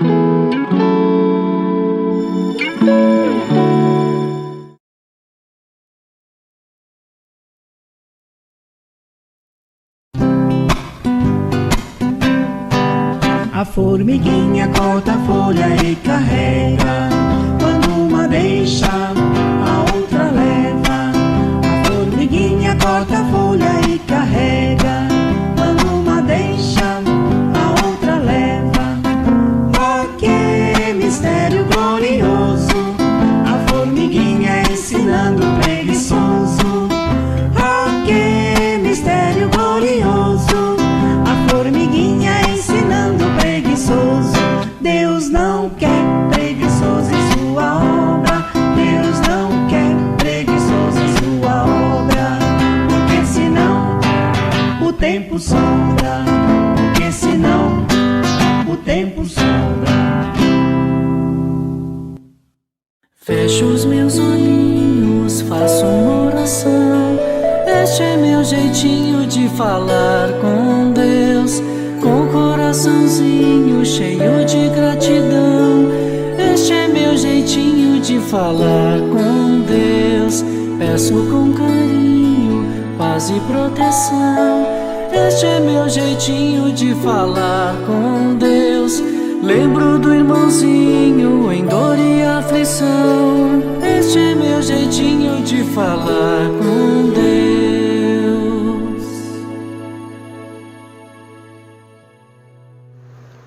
A formiguinha corta a folha e carrega. Quando uma deixa, a outra leva. A formiguinha corta a folha e carrega. Quando uma deixa, a outra leva. Oh, que mistério glorioso! A formiguinha ensinando o preguiçoso. Oh, que mistério glorioso! A formiguinha ensinando o preguiçoso. Deus não quer preguiçoso em sua obra. Deus não quer preguiçoso em sua obra. Porque senão o tempo sobra. Porque senão o tempo sobra. Fecho os meus olhinhos, faço uma oração. Este é meu jeitinho de falar com Deus, com o coraçãozinho cheio de gratidão. Este é meu jeitinho de falar com Deus. Peço com carinho, paz e proteção. Este é meu jeitinho de falar com Deus. Lembro do irmãozinho em dor e aflição. Este é meu jeitinho de falar com Deus.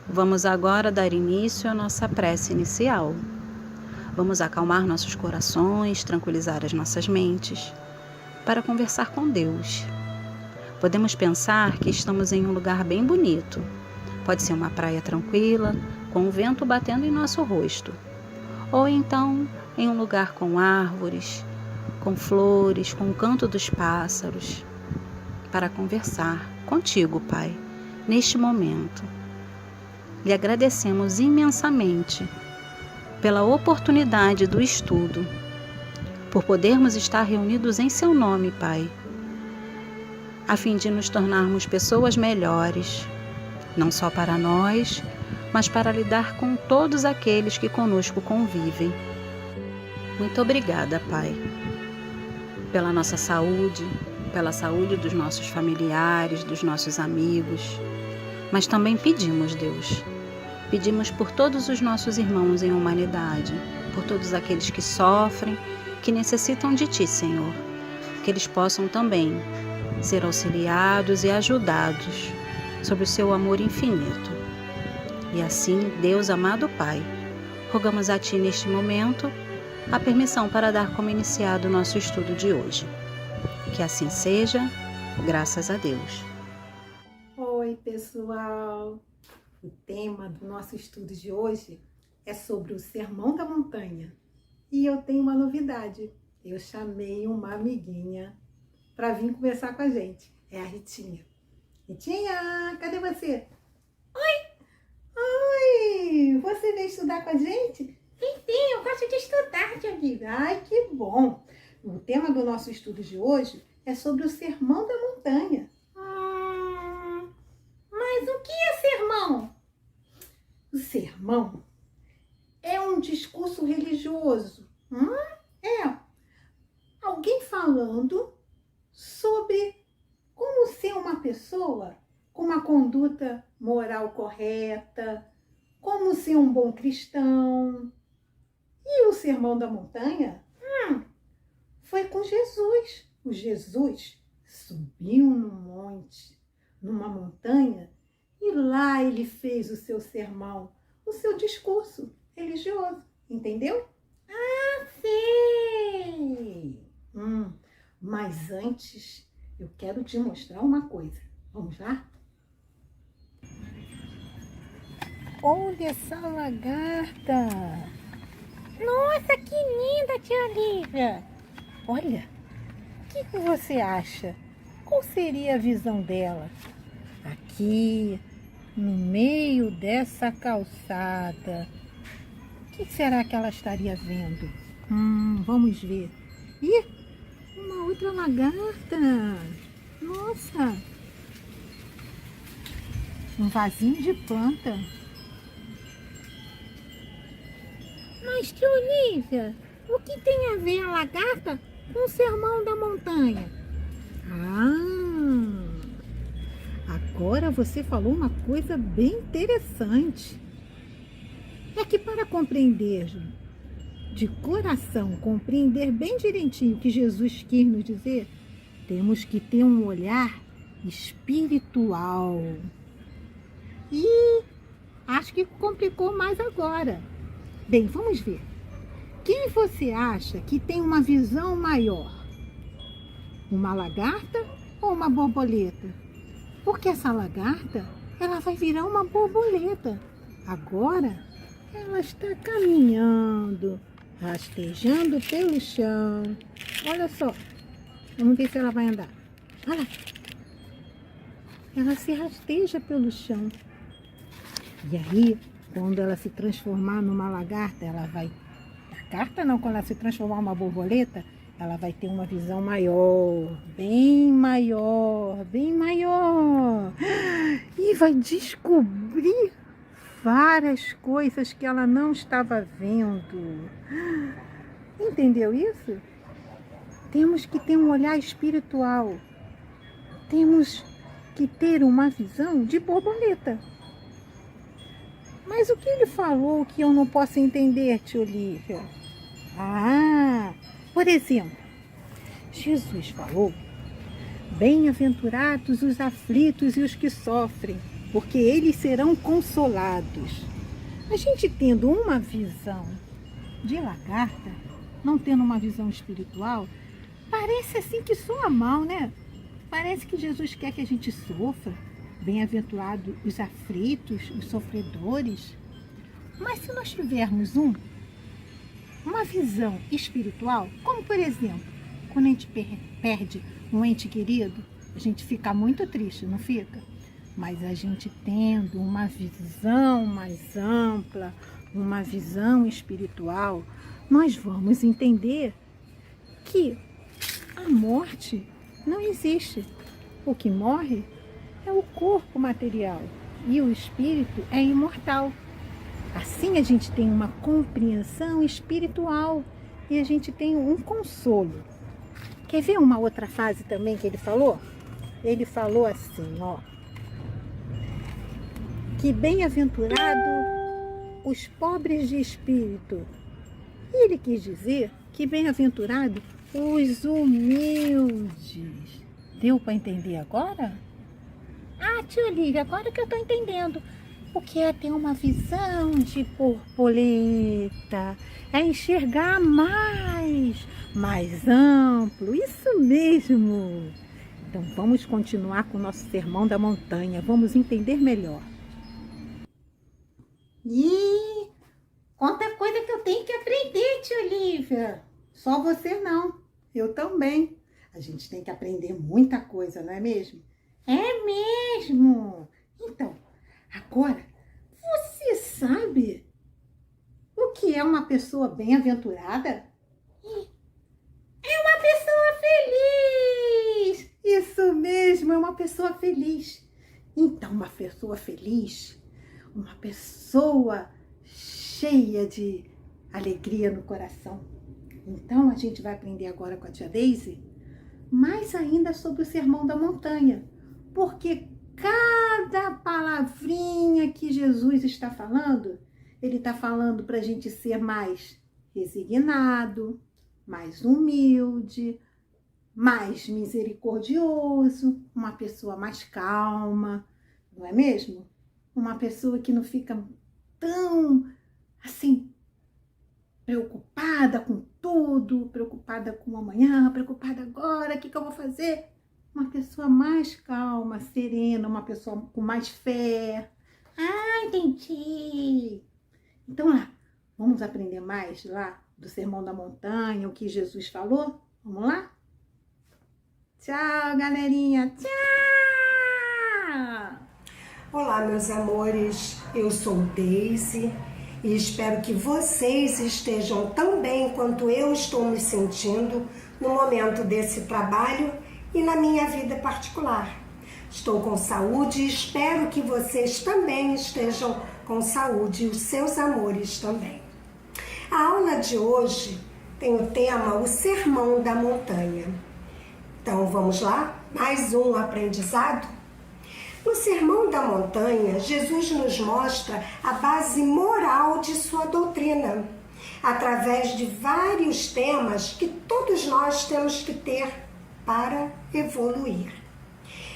Vamos agora dar início à nossa prece inicial. Vamos acalmar nossos corações, tranquilizar as nossas mentes, para conversar com Deus. Podemos pensar que estamos em um lugar bem bonito. Pode ser uma praia tranquila, com o vento batendo em nosso rosto. Ou então em um lugar com árvores, com flores, com o canto dos pássaros, para conversar contigo, Pai, neste momento. Lhe agradecemos imensamente pela oportunidade do estudo, por podermos estar reunidos em seu nome, Pai, a fim de nos tornarmos pessoas melhores, não só para nós, mas para lidar com todos aqueles que conosco convivem. Muito obrigada, Pai, pela nossa saúde, pela saúde dos nossos familiares, dos nossos amigos, mas também pedimos, Deus, pedimos por todos os nossos irmãos em humanidade, por todos aqueles que sofrem, que necessitam de Ti, Senhor, que eles possam também ser auxiliados e ajudados sob o Seu amor infinito. E assim, Deus amado Pai, rogamos a Ti neste momento a permissão para dar como iniciado o nosso estudo de hoje. Que assim seja, graças a Deus. Oi, pessoal! O tema do nosso estudo de hoje é sobre o Sermão da Montanha. E eu tenho uma novidade. Eu chamei uma amiguinha para vir conversar com a gente. É a Ritinha. Ritinha, cadê você? Oi! Você veio estudar com a gente? Sim, eu gosto de estudar, tia Vivi. Ai, que bom! O tema do nosso estudo de hoje é sobre o Sermão da Montanha. Mas o que é sermão? O sermão é um discurso religioso. É alguém falando sobre como ser uma pessoa com uma conduta moral correta, como ser um bom cristão. E o Sermão da Montanha foi com Jesus. O Jesus subiu num monte, numa montanha, e lá ele fez o seu sermão, o seu discurso religioso. Entendeu? Ah, sei! Mas antes, eu quero te mostrar uma coisa. Vamos lá? Olha essa lagarta! Nossa, que linda, tia Lívia! Olha, o que você acha? Qual seria a visão dela? Aqui, no meio dessa calçada. O que será que ela estaria vendo? Vamos ver. Ih, uma outra lagarta! Nossa! Um vasinho de planta. Mas, tia Olívia, o que tem a ver a lagarta com o sermão da montanha? Agora você falou uma coisa bem interessante. É que para compreender de coração, compreender bem direitinho o que Jesus quis nos dizer, temos que ter um olhar espiritual. E acho que complicou mais agora. Bem, vamos ver. Quem você acha que tem uma visão maior? Uma lagarta ou uma borboleta? Porque essa lagarta, ela vai virar uma borboleta. Agora, ela está caminhando, rastejando pelo chão. Olha só. Vamos ver se ela vai andar. Olha. Ela se rasteja pelo chão. E aí, quando ela se transformar numa lagarta, ela vai... Lagarta não, quando ela se transformar numa borboleta, ela vai ter uma visão maior, bem maior, bem maior. E vai descobrir várias coisas que ela não estava vendo. Entendeu isso? Temos que ter um olhar espiritual. Temos que ter uma visão de borboleta. Mas o que ele falou que eu não posso entender, tia Olívia? Por exemplo, Jesus falou: bem-aventurados os aflitos e os que sofrem, porque eles serão consolados. A gente tendo uma visão de lagarta, não tendo uma visão espiritual, parece assim que soa mal, né? Parece que Jesus quer que a gente sofra. Bem-aventurados os aflitos, os sofredores. Mas se nós tivermos uma visão espiritual, como por exemplo, quando a gente perde um ente querido, a gente fica muito triste, não fica? Mas a gente tendo uma visão mais ampla, uma visão espiritual, nós vamos entender que a morte não existe. O que morre é o corpo material e o espírito é imortal. Assim a gente tem uma compreensão espiritual e a gente tem um consolo. Quer ver uma outra frase também que ele falou? Ele falou assim, ó: que bem-aventurado os pobres de espírito. E ele quis dizer que bem-aventurado os humildes. Deu para entender agora? Tia Olívia, agora que eu estou entendendo. O que é ter uma visão de borboleta? É enxergar mais amplo. Isso mesmo. Então vamos continuar com o nosso sermão da montanha. Vamos entender melhor. E quanta coisa que eu tenho que aprender, tia Olívia. Só você não, eu também. A gente tem que aprender muita coisa, não é mesmo? É mesmo! Então, agora, você sabe o que é uma pessoa bem-aventurada? É uma pessoa feliz! Isso mesmo, é uma pessoa feliz. Então, uma pessoa feliz, uma pessoa cheia de alegria no coração. Então, a gente vai aprender agora com a tia Deise mais ainda sobre o Sermão da Montanha. Porque cada palavrinha que Jesus está falando, ele está falando para a gente ser mais resignado, mais humilde, mais misericordioso, uma pessoa mais calma, não é mesmo? Uma pessoa que não fica tão, assim, preocupada com tudo, preocupada com amanhã, preocupada agora, o que eu vou fazer? Uma pessoa mais calma, serena, uma pessoa com mais fé. Entendi. Então lá, vamos aprender mais lá do Sermão da Montanha, o que Jesus falou? Vamos lá? Tchau, galerinha. Tchau! Olá, meus amores. Eu sou Deise e espero que vocês estejam tão bem quanto eu estou me sentindo no momento desse trabalho e na minha vida particular. Estou com saúde e espero que vocês também estejam com saúde e os seus amores também. A aula de hoje tem o tema O Sermão da Montanha. Então vamos lá? Mais um aprendizado? No Sermão da Montanha, Jesus nos mostra a base moral de sua doutrina, através de vários temas que todos nós temos que ter para evoluir.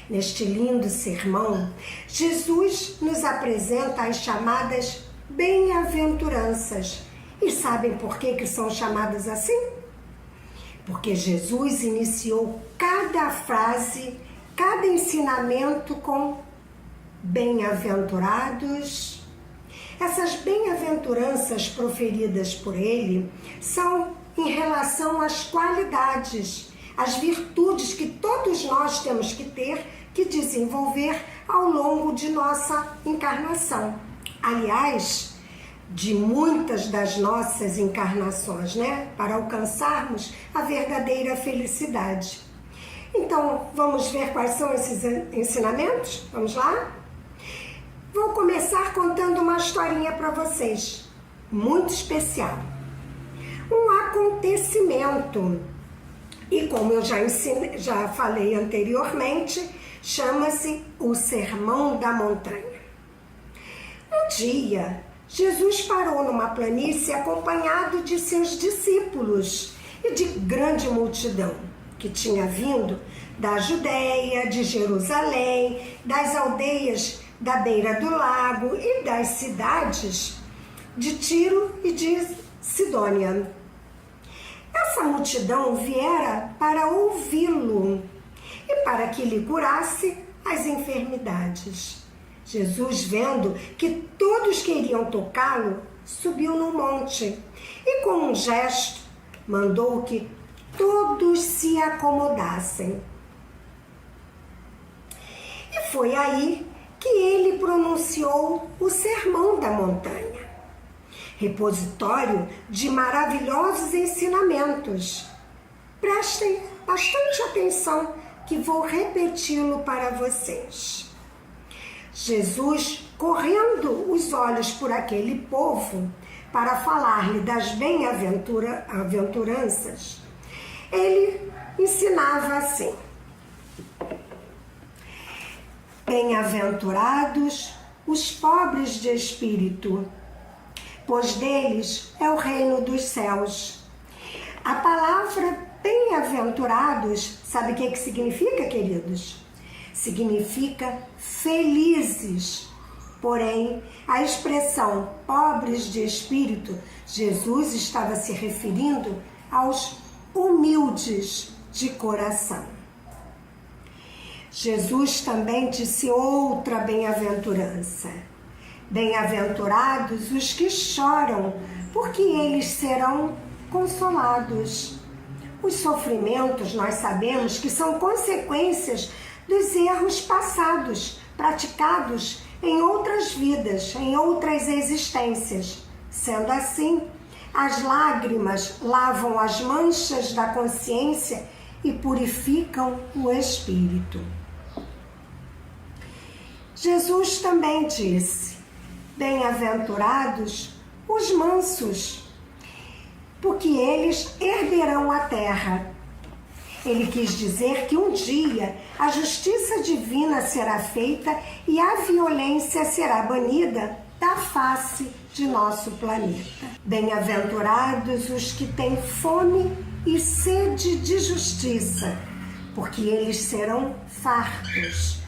Neste lindo sermão, Jesus nos apresenta as chamadas bem-aventuranças. E sabem por que são chamadas assim? Porque Jesus iniciou cada frase, cada ensinamento com bem-aventurados. Essas bem-aventuranças proferidas por ele são em relação às qualidades, às virtudes que todos nós temos que ter, que desenvolver ao longo de nossa encarnação. Aliás, de muitas das nossas encarnações, né? Para alcançarmos a verdadeira felicidade. Então, vamos ver quais são esses ensinamentos? Vamos lá? Vou começar contando uma historinha para vocês, muito especial. Um acontecimento, e como eu já falei anteriormente, chama-se o Sermão da Montanha. Um dia, Jesus parou numa planície acompanhado de seus discípulos e de grande multidão que tinha vindo da Judéia, de Jerusalém, das aldeias da beira do lago e das cidades de Tiro e de Sidônia. Essa multidão viera para ouvi-lo e para que lhe curasse as enfermidades. Jesus, vendo que todos queriam tocá-lo, subiu no monte e, com um gesto, mandou que todos se acomodassem. E foi aí que ele pronunciou o Sermão da Montanha, repositório de maravilhosos ensinamentos. Prestem bastante atenção que vou repeti-lo para vocês. Jesus, correndo os olhos por aquele povo para falar-lhe das bem-aventuranças, ele ensinava assim: Bem-aventurados os pobres de espírito, pois deles é o reino dos céus. A palavra bem-aventurados, sabe o que significa, queridos? Significa felizes. Porém, a expressão pobres de espírito, Jesus estava se referindo aos humildes de coração. Jesus também disse outra bem-aventurança: Bem-aventurados os que choram, porque eles serão consolados. Os sofrimentos, nós sabemos que são consequências dos erros passados, praticados em outras vidas, em outras existências. Sendo assim, as lágrimas lavam as manchas da consciência e purificam o espírito. Jesus também disse: Bem-aventurados os mansos, porque eles herderão a terra. Ele quis dizer que um dia a justiça divina será feita e a violência será banida da face de nosso planeta. Bem-aventurados os que têm fome e sede de justiça, porque eles serão fartos.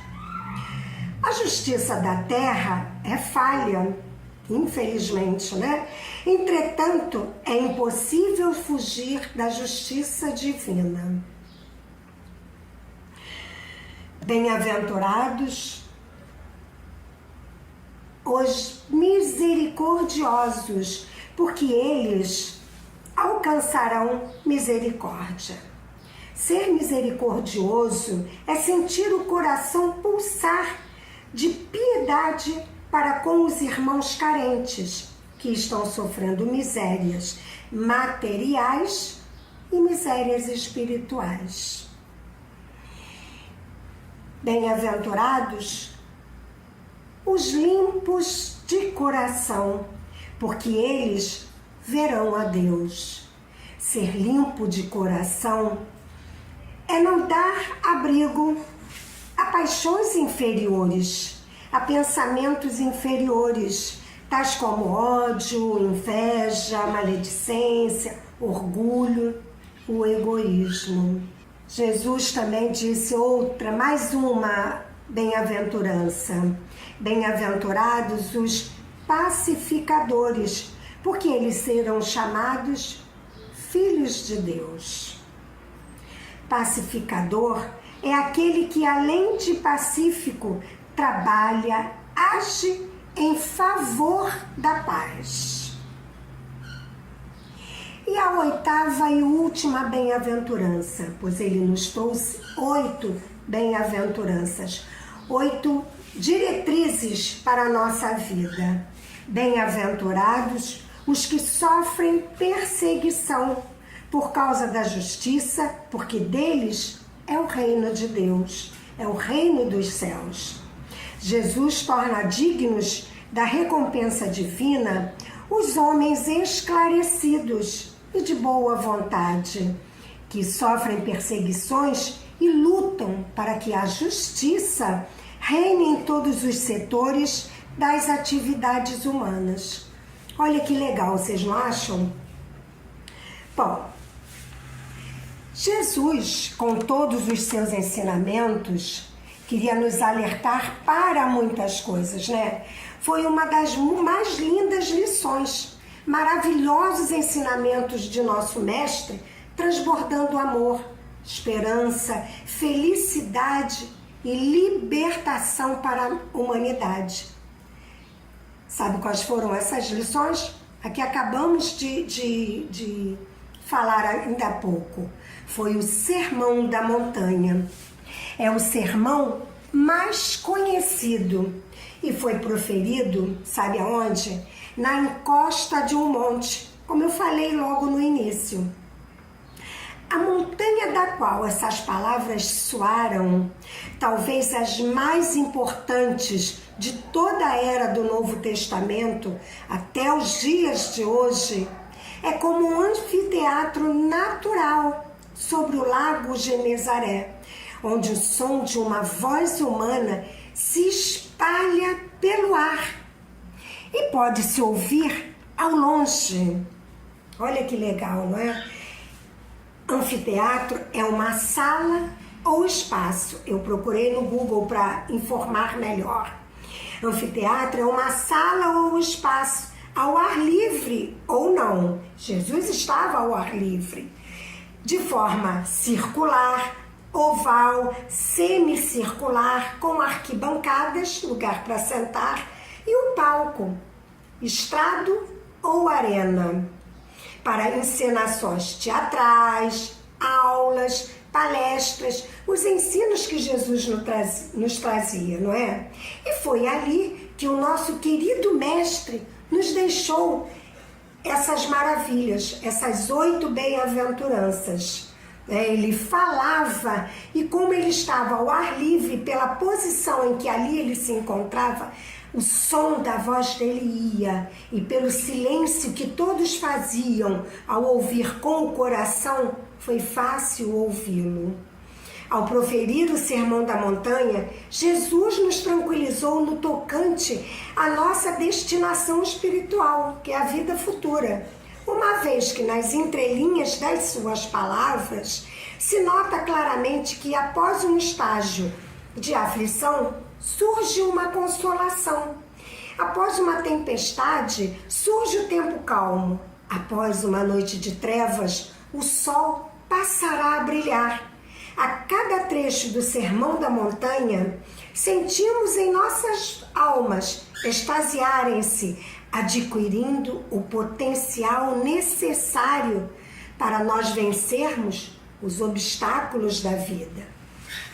A justiça da terra é falha, infelizmente, né? Entretanto, é impossível fugir da justiça divina. Bem-aventurados os misericordiosos, porque eles alcançarão misericórdia. Ser misericordioso é sentir o coração pulsar de piedade para com os irmãos carentes que estão sofrendo misérias materiais e misérias espirituais. Bem-aventurados os limpos de coração, porque eles verão a Deus. Ser limpo de coração é não dar abrigo a paixões inferiores, a pensamentos inferiores, tais como ódio, inveja, maledicência, orgulho, o egoísmo. Jesus também disse mais uma bem-aventurança. Bem-aventurados os pacificadores, porque eles serão chamados filhos de Deus. Pacificador é aquele que, além de pacífico, trabalha, age em favor da paz. E a 8ª e última bem-aventurança, pois ele nos trouxe 8 bem-aventuranças, 8 diretrizes para a nossa vida. Bem-aventurados os que sofrem perseguição por causa da justiça, porque deles é o reino de Deus, é o reino dos céus. Jesus torna dignos da recompensa divina os homens esclarecidos e de boa vontade, que sofrem perseguições e lutam para que a justiça reine em todos os setores das atividades humanas. Olha que legal, vocês não acham? Bom, Jesus, com todos os seus ensinamentos, queria nos alertar para muitas coisas, né? Foi uma das mais lindas lições, maravilhosos ensinamentos de nosso mestre, transbordando amor, esperança, felicidade e libertação para a humanidade. Sabe quais foram essas lições? A que acabamos de falar ainda há pouco. Foi o Sermão da Montanha. É o sermão mais conhecido e foi proferido, sabe aonde? Na encosta de um monte, como eu falei logo no início. A montanha da qual essas palavras soaram, talvez as mais importantes de toda a era do Novo Testamento até os dias de hoje, é como um anfiteatro natural sobre o lago Genezaré, onde o som de uma voz humana se espalha pelo ar e pode-se ouvir ao longe. Olha que legal, não é? Anfiteatro é uma sala ou espaço. Eu procurei no Google para informar melhor. Anfiteatro é uma sala ou espaço ao ar livre ou não. Jesus estava ao ar livre, de forma circular, oval, semicircular, com arquibancadas, lugar para sentar, e o palco, estrado ou arena, para encenações teatrais, aulas, palestras, os ensinos que Jesus nos trazia, não é? E foi ali que o nosso querido mestre nos deixou essas maravilhas, essas 8 bem-aventuranças. Ele falava, e como ele estava ao ar livre, pela posição em que ali ele se encontrava, o som da voz dele ia, e pelo silêncio que todos faziam ao ouvir com o coração, foi fácil ouvi-lo. Ao proferir o Sermão da Montanha, Jesus nos tranquilizou no tocante à nossa destinação espiritual, que é a vida futura, uma vez que nas entrelinhas das suas palavras se nota claramente que após um estágio de aflição surge uma consolação. Após uma tempestade surge o tempo calmo. Após uma noite de trevas, o sol passará a brilhar. A cada trecho do Sermão da Montanha, sentimos em nossas almas extasiarem-se, adquirindo o potencial necessário para nós vencermos os obstáculos da vida.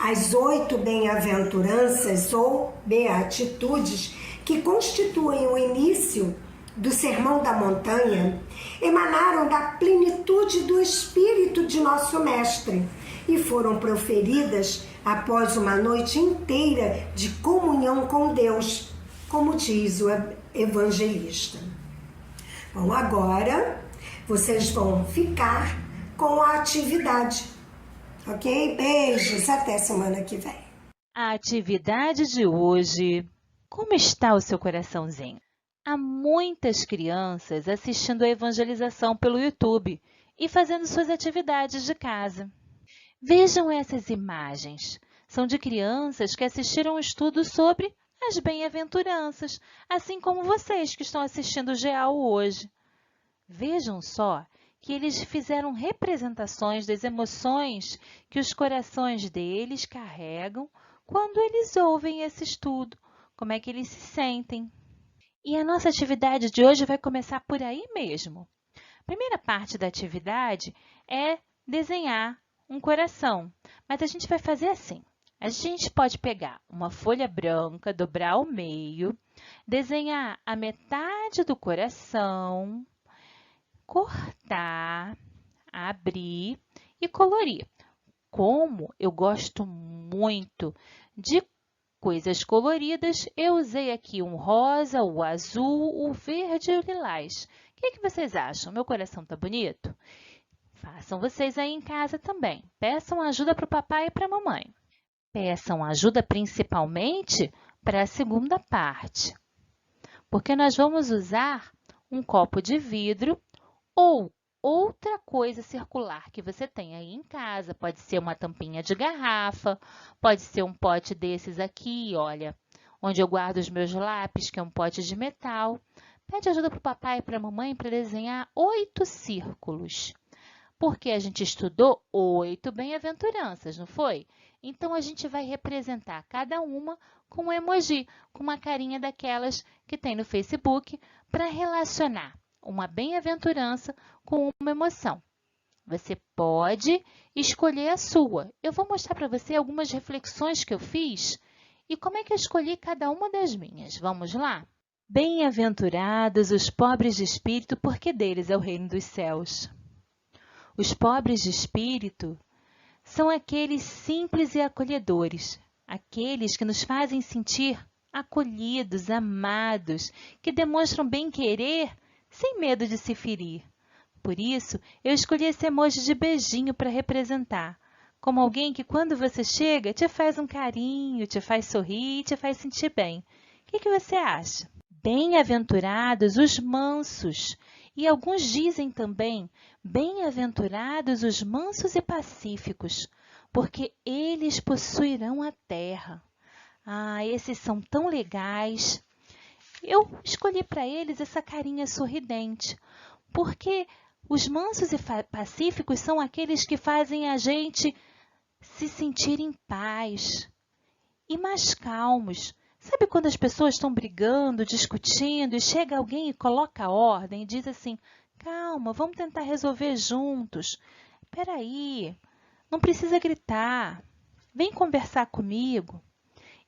As 8 bem-aventuranças ou beatitudes que constituem o início do Sermão da Montanha emanaram da plenitude do Espírito de nosso Mestre e foram proferidas após uma noite inteira de comunhão com Deus, como diz o evangelista. Bom, agora Vocês vão ficar com a atividade. Ok? Beijos, até semana que vem. A atividade de hoje. Como está o seu coraçãozinho? Há muitas crianças assistindo a evangelização pelo YouTube e fazendo suas atividades de casa. Vejam essas imagens. São de crianças que assistiram um estudo sobre as bem-aventuranças, assim como vocês que estão assistindo o GEAL hoje. Vejam só que eles fizeram representações das emoções que os corações deles carregam quando eles ouvem esse estudo, como é que eles se sentem. E a nossa atividade de hoje vai começar por aí mesmo. A primeira parte da atividade é desenhar um coração, mas a gente vai fazer assim. A gente pode pegar uma folha branca, dobrar ao meio, desenhar a metade do coração, cortar, abrir e colorir. Como eu gosto muito de coisas coloridas, eu usei aqui um rosa, o azul, o verde e o lilás. O que vocês acham? Meu coração tá bonito? Façam vocês aí em casa também. Peçam ajuda para o papai e para a mamãe. Peçam ajuda principalmente para a segunda parte, porque nós vamos usar um copo de vidro ou outra coisa circular que você tem aí em casa. Pode ser uma tampinha de garrafa, pode ser um pote desses aqui, olha, onde eu guardo os meus lápis, que é um pote de metal. Pede ajuda para o papai e para a mamãe para desenhar 8 círculos. Porque a gente estudou 8 bem-aventuranças, não foi? Então, a gente vai representar cada uma com um emoji, com uma carinha daquelas que tem no Facebook, para relacionar uma bem-aventurança com uma emoção. Você pode escolher a sua. Eu vou mostrar para você algumas reflexões que eu fiz e como é que eu escolhi cada uma das minhas. Vamos lá? Bem-aventurados os pobres de espírito, porque deles é o reino dos céus. Os pobres de espírito são aqueles simples e acolhedores, aqueles que nos fazem sentir acolhidos, amados, que demonstram bem-querer sem medo de se ferir. Por isso, eu escolhi esse emoji de beijinho para representar, como alguém que quando você chega te faz um carinho, te faz sorrir, te faz sentir bem. O que você acha? Bem-aventurados os mansos. E alguns dizem também, bem-aventurados os mansos e pacíficos, porque eles possuirão a terra. Ah, esses são tão legais. Eu escolhi para eles essa carinha sorridente, porque os mansos e pacíficos são aqueles que fazem a gente se sentir em paz e mais calmos. Sabe quando as pessoas estão brigando, discutindo, e chega alguém e coloca a ordem e diz assim, calma, vamos tentar resolver juntos. Espera aí, não precisa gritar, vem conversar comigo.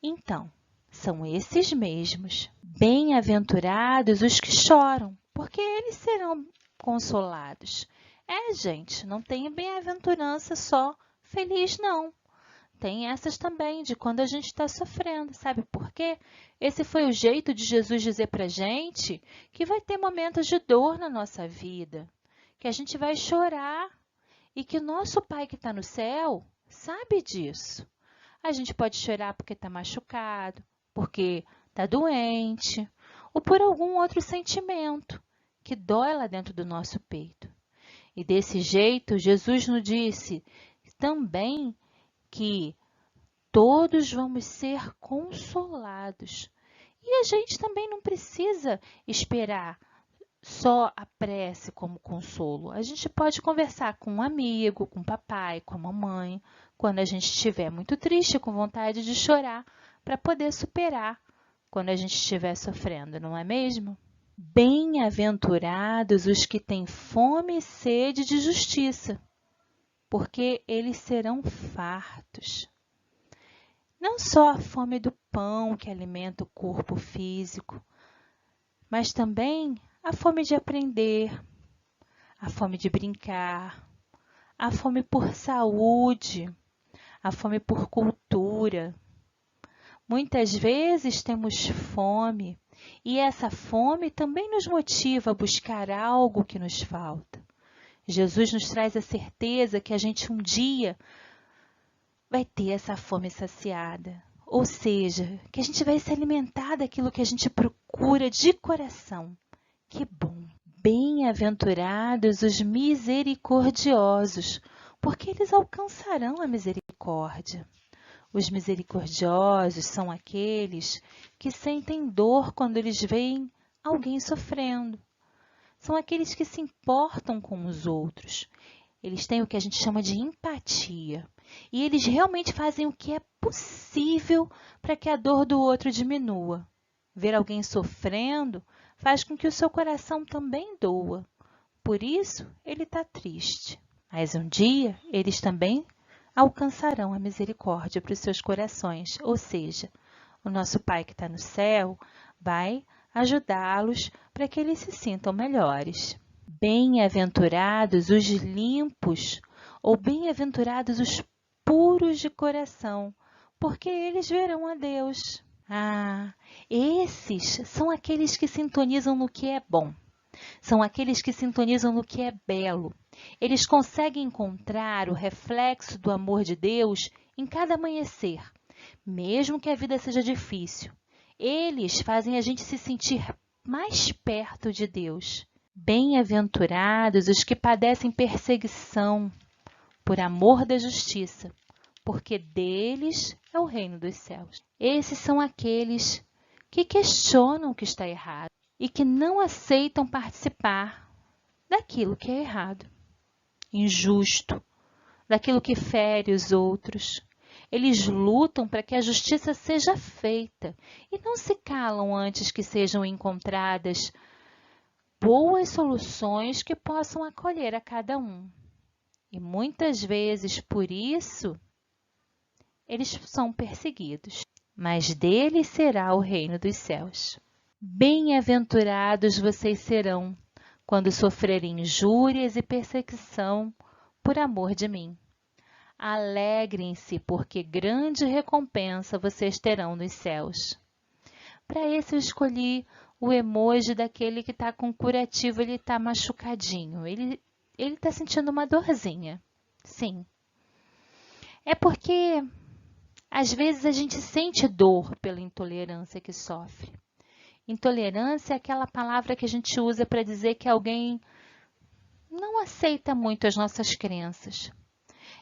Então, são esses mesmos. Bem-aventurados os que choram, porque eles serão consolados. Gente, não tem bem-aventurança só feliz, não. Tem essas também de quando a gente está sofrendo, sabe por quê? Esse foi o jeito de Jesus dizer para a gente que vai ter momentos de dor na nossa vida, que a gente vai chorar e que o nosso Pai que está no céu sabe disso. A gente pode chorar porque está machucado, porque está doente ou por algum outro sentimento que dói lá dentro do nosso peito. E desse jeito, Jesus nos disse também que todos vamos ser consolados. E a gente também não precisa esperar só a prece como consolo. A gente pode conversar com um amigo, com o papai, com a mamãe, quando a gente estiver muito triste, com vontade de chorar, para poder superar quando a gente estiver sofrendo, não é mesmo? Bem-aventurados os que têm fome e sede de justiça, porque eles serão fartos. Não só a fome do pão que alimenta o corpo físico, mas também a fome de aprender, a fome de brincar, a fome por saúde, a fome por cultura. Muitas vezes temos fome E essa fome também nos motiva a buscar algo que nos falta. Jesus nos traz a certeza que a gente um dia vai ter essa fome saciada. Ou seja, que a gente vai se alimentar daquilo que a gente procura de coração. Que bom! Bem-aventurados os misericordiosos, porque eles alcançarão a misericórdia. Os misericordiosos são aqueles que sentem dor quando eles veem alguém sofrendo. São aqueles que se importam com os outros. Eles têm o que a gente chama de empatia. E eles realmente fazem o que é possível para que a dor do outro diminua. Ver alguém sofrendo faz com que o seu coração também doa. Por isso, ele está triste. Mas um dia, eles também alcançarão a misericórdia para os seus corações. Ou seja, o nosso Pai que está no céu vai ajudá-los para que eles se sintam melhores. Bem-aventurados os limpos, ou bem-aventurados os puros de coração, porque eles verão a Deus. Esses são aqueles que sintonizam no que é bom. São aqueles que sintonizam no que é belo. Eles conseguem encontrar o reflexo do amor de Deus em cada amanhecer, mesmo que a vida seja difícil. Eles fazem a gente se sentir mais perto de Deus. Bem-aventurados os que padecem perseguição por amor da justiça, porque deles é o reino dos céus. Esses são aqueles que questionam o que está errado e que não aceitam participar daquilo que é errado, injusto, daquilo que fere os outros. Eles lutam para que a justiça seja feita e não se calam antes que sejam encontradas boas soluções que possam acolher a cada um. E muitas vezes, por isso, eles são perseguidos, mas deles será o reino dos céus. Bem-aventurados vocês serão quando sofrerem injúrias e perseguição por amor de mim. Alegrem-se, porque grande recompensa vocês terão nos céus. Para esse eu escolhi o emoji daquele que está com curativo, ele está machucadinho, ele está sentindo uma dorzinha. Sim. É porque às vezes a gente sente dor pela intolerância que sofre. Intolerância é aquela palavra que a gente usa para dizer que alguém não aceita muito as nossas crenças.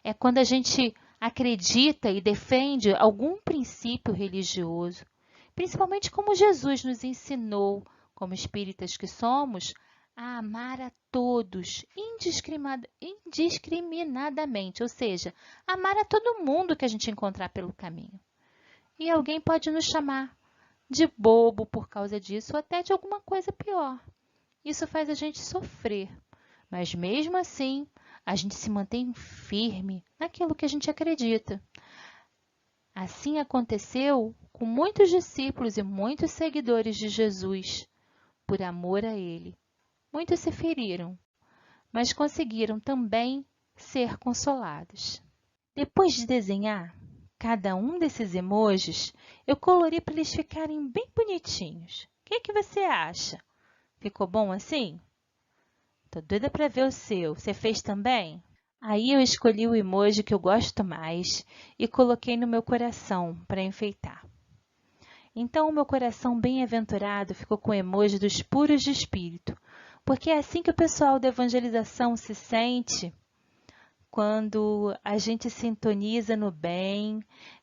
É quando a gente acredita e defende algum princípio religioso, principalmente como Jesus nos ensinou, como espíritas que somos, a amar a todos indiscriminadamente, ou seja, amar a todo mundo que a gente encontrar pelo caminho. E alguém pode nos chamar de bobo por causa disso, ou até de alguma coisa pior. Isso faz a gente sofrer, mas mesmo assim, a gente se mantém firme naquilo que a gente acredita. Assim aconteceu com muitos discípulos e muitos seguidores de Jesus, por amor a Ele. Muitos se feriram, mas conseguiram também ser consolados. Depois de desenhar cada um desses emojis, eu colori para eles ficarem bem bonitinhos. O que você acha? Ficou bom assim? Tô doida para ver o seu. Você fez também? Aí eu escolhi o emoji que eu gosto mais e coloquei no meu coração para enfeitar. Então, o meu coração bem-aventurado ficou com o emoji dos puros de espírito, porque é assim que o pessoal da evangelização se sente quando a gente sintoniza no bem,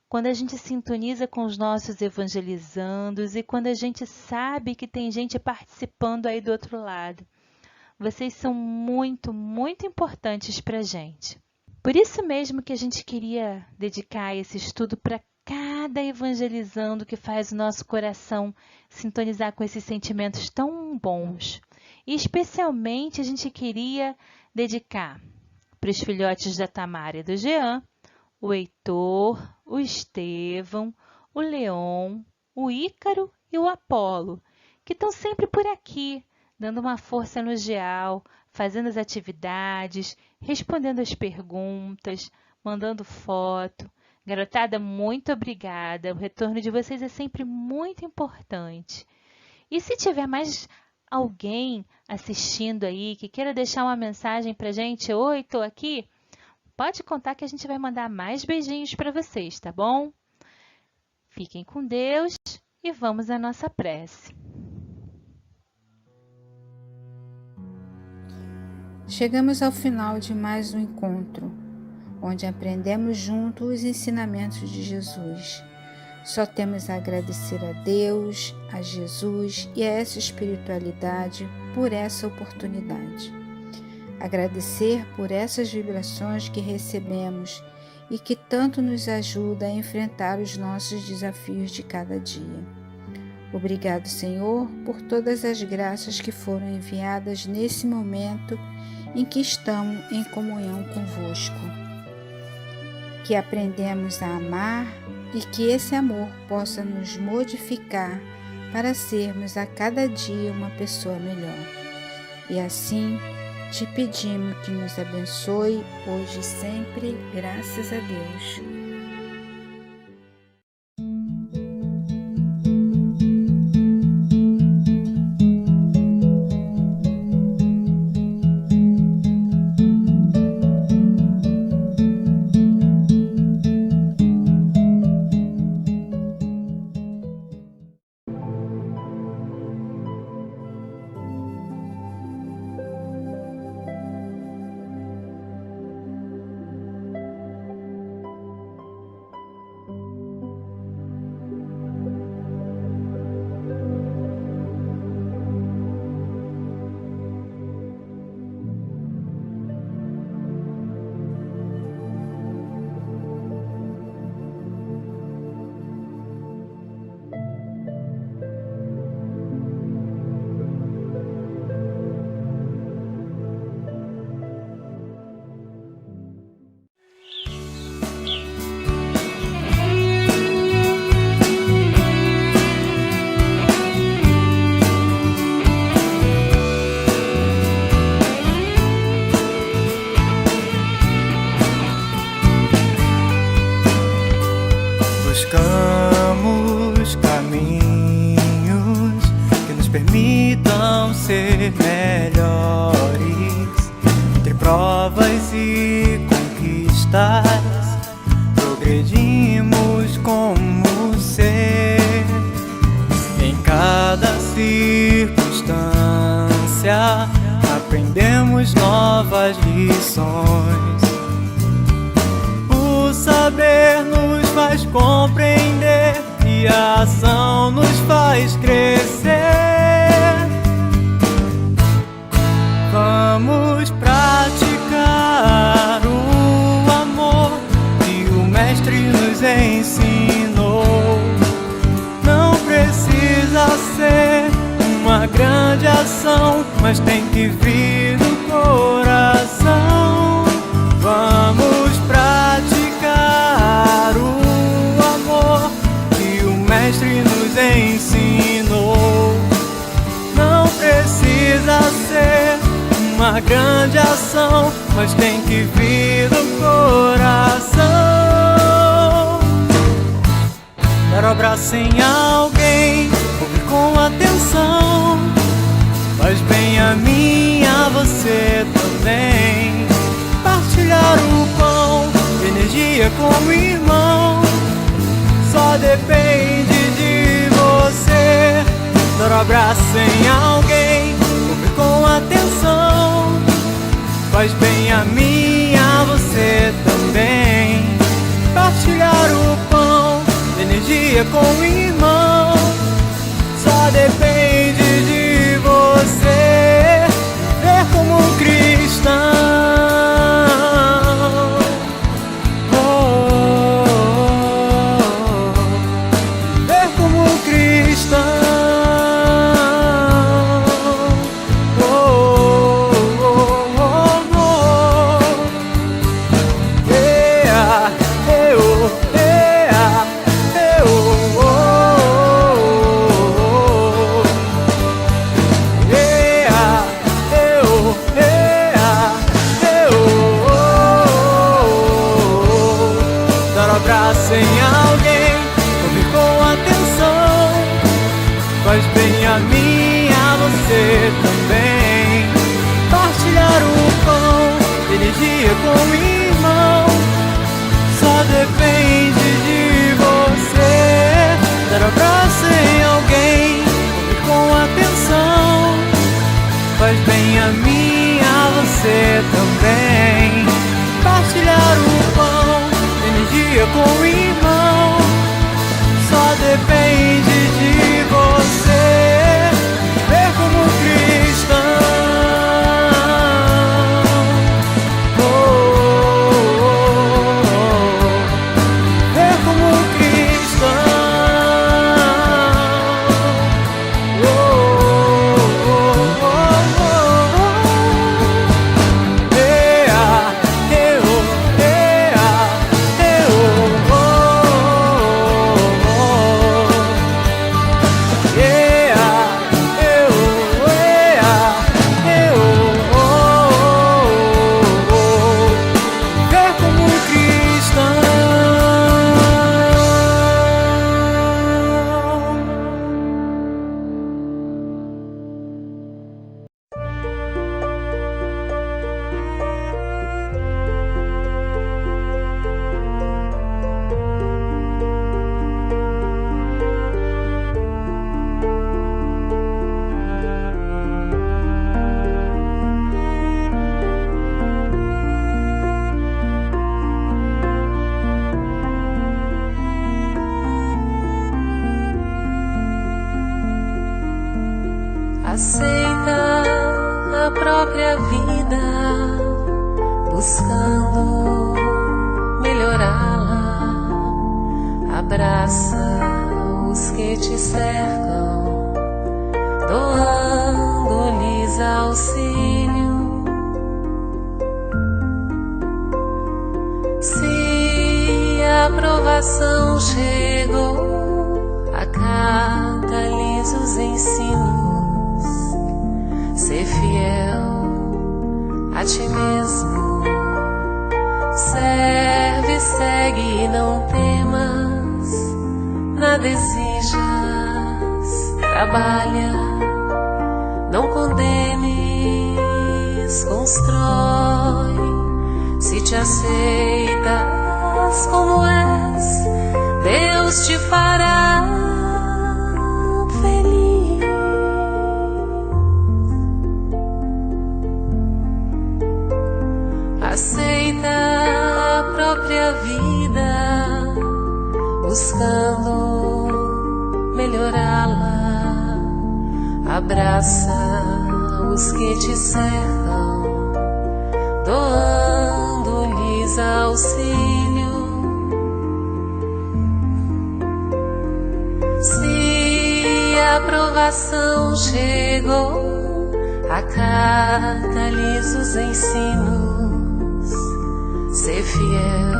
quando a gente sintoniza com os nossos evangelizandos e quando a gente sabe que tem gente participando aí do outro lado. Vocês são muito, muito importantes para a gente. Por isso mesmo que a gente queria dedicar esse estudo para cada evangelizando que faz o nosso coração sintonizar com esses sentimentos tão bons. E especialmente a gente queria dedicar para os filhotes da Tamara e do Jean, o Heitor, o Estevão, o Leon, o Ícaro e o Apolo, que estão sempre por aqui, dando uma força no GEAL, fazendo as atividades, respondendo as perguntas, mandando foto. Garotada, muito obrigada. O retorno de vocês é sempre muito importante. E se tiver mais alguém assistindo aí que queira deixar uma mensagem pra gente, oi, tô aqui, pode contar que a gente vai mandar mais beijinhos para vocês, tá bom? Fiquem com Deus e vamos à nossa prece. Chegamos ao final de mais um encontro, onde aprendemos juntos os ensinamentos de Jesus. Só temos a agradecer a Deus, a Jesus e a essa espiritualidade por essa oportunidade. Agradecer por essas vibrações que recebemos e que tanto nos ajuda a enfrentar os nossos desafios de cada dia. Obrigado, Senhor, por todas as graças que foram enviadas nesse momento em que estamos em comunhão convosco. Que aprendemos a amar e que esse amor possa nos modificar para sermos a cada dia uma pessoa melhor. E assim, te pedimos que nos abençoe hoje e sempre, graças a Deus. Buscamos caminhos que nos permitam ser melhores, entre provas e conquistas, progredimos como ser. Em cada circunstância aprendemos novas lições. O saber nos faz compreender e a ação nos faz crescer. Vamos praticar o amor que o Mestre nos ensinou. Não precisa ser uma grande ação, mas tem que vir do coração. Vamos praticar o amor que o Mestre nos ensinou. Não precisa ser uma grande ação, mas tem que vir do coração. Dar o abraço em alguém, ouvir com atenção, faz bem a mim e a você também. Partilhar o pão, energia como irmão, só depende de você. Dar o abraço em alguém, ouvir com atenção, faz bem a mim e a você também. Partilhar o pão, energia com o irmão, só depende de você. Ver como um cristão, ver como um cristão. faz bem a mim, a você também. Partilhar o pão, energia com o irmão, só depende de você. Ver como cristão. Aceita a própria vida, buscando melhorá-la. Abraça os que te cercam, doando-lhes auxílio. Se a aprovação chegou, acata-lhes os ensinos. Ser fiel a ti mesmo, serve, segue e não temas, nada exijas, trabalha, não condenes, constrói. Se te aceitas como és, Deus te fará feliz. Aceita a própria vida, buscando melhorá-la. Abraça os que te cercam, doando-lhes auxílio. Se a aprovação chegou, acata-lhes os ensinos. Ser fiel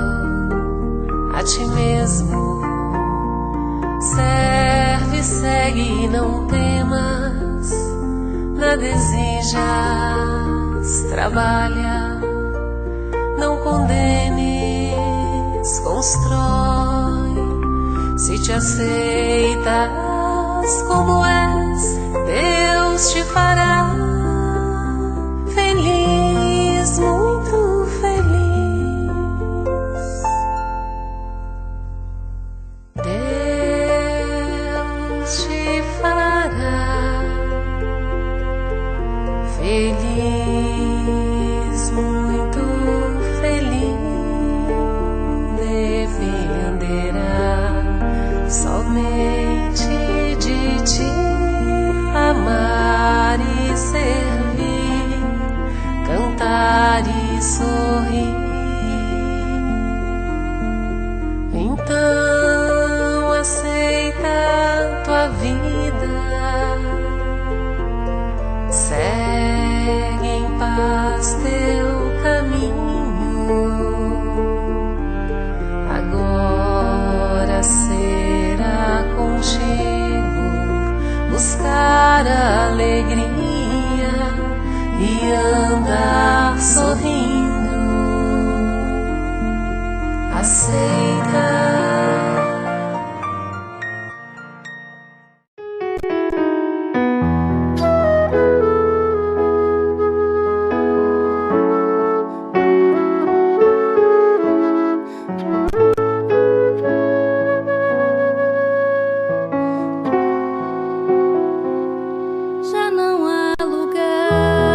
a ti mesmo, serve, segue e não temas, nada exijas, trabalha, não condenes, constrói. Se te aceitas como és, Deus te fará feliz, muito feliz. Deus te fará feliz, muito feliz. Dependerá somente de ti, amar e servir, cantar e sorrir. Então aceita tua vida, segue em paz teu caminho. Agora será contigo buscar a alegria e andar sorrindo. Aceita. Já não há lugar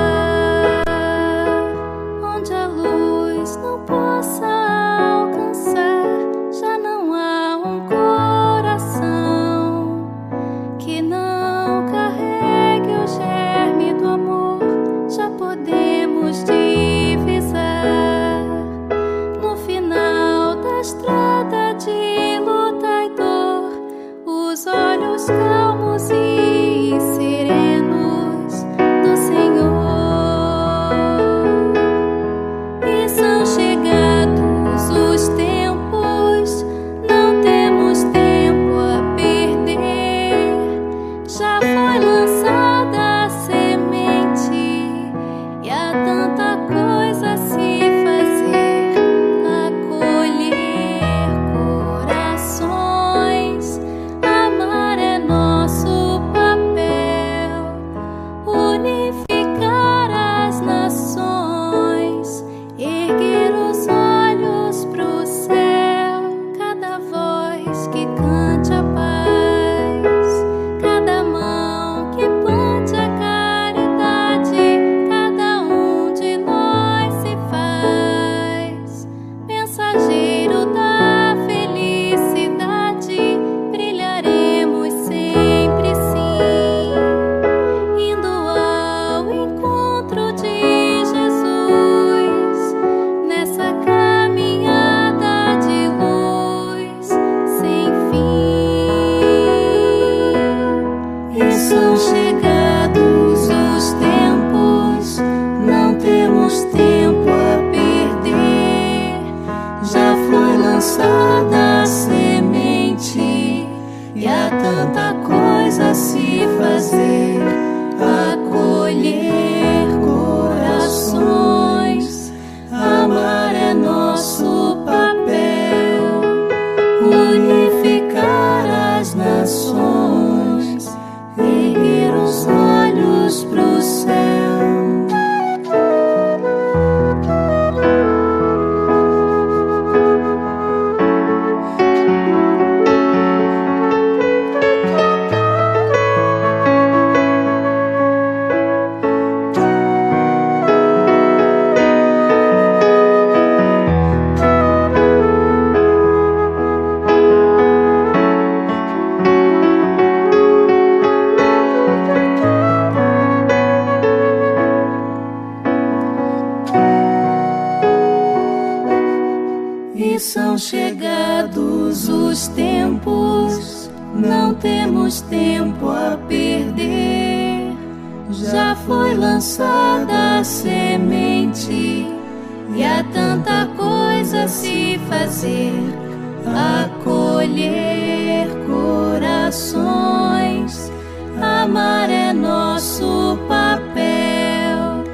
São chegados os tempos, não temos tempo a perder. Já foi lançada a semente e há tanta coisa a se fazer. Acolher corações, amar é nosso papel.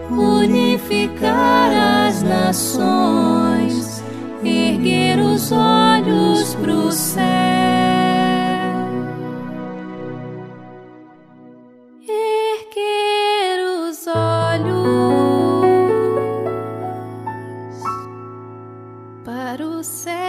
Unificar as nações, erguer os olhos pro céu. Erguer os olhos para o céu.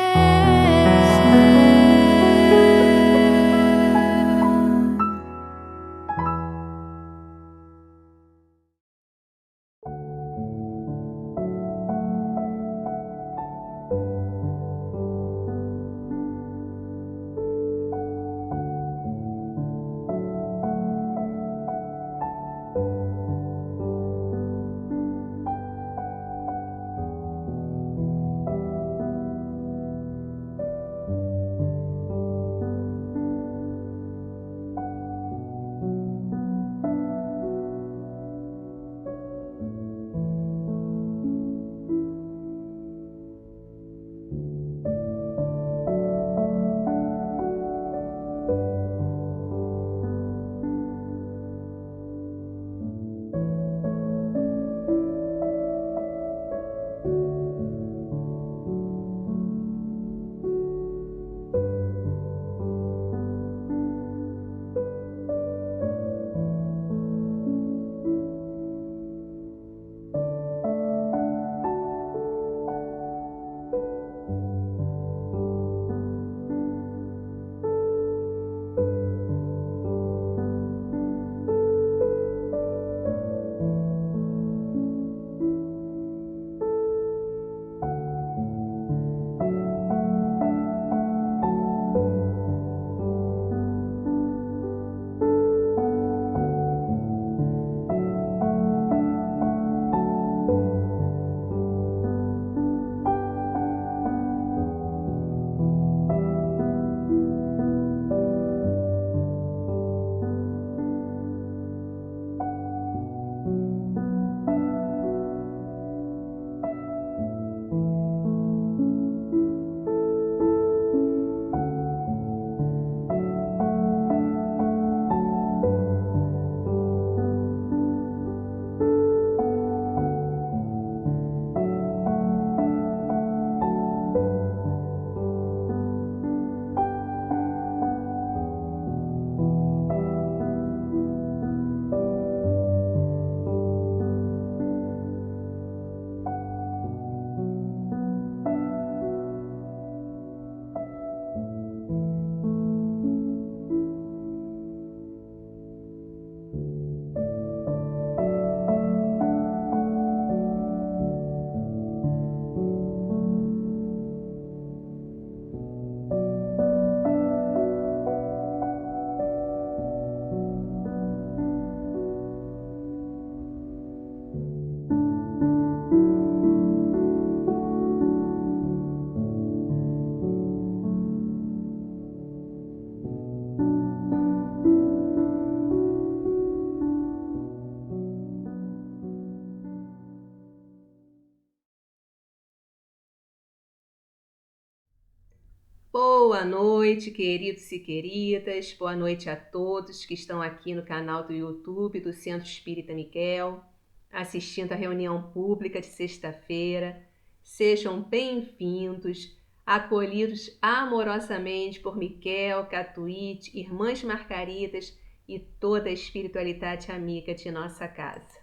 Boa noite, queridos e queridas. Boa noite a todos que estão aqui no canal do YouTube do Centro Espírita Miquel, assistindo a reunião pública de sexta-feira. Sejam bem-vindos, acolhidos amorosamente por Miquel, Catuíte, Irmãs Margaridas e toda a espiritualidade amiga de nossa casa.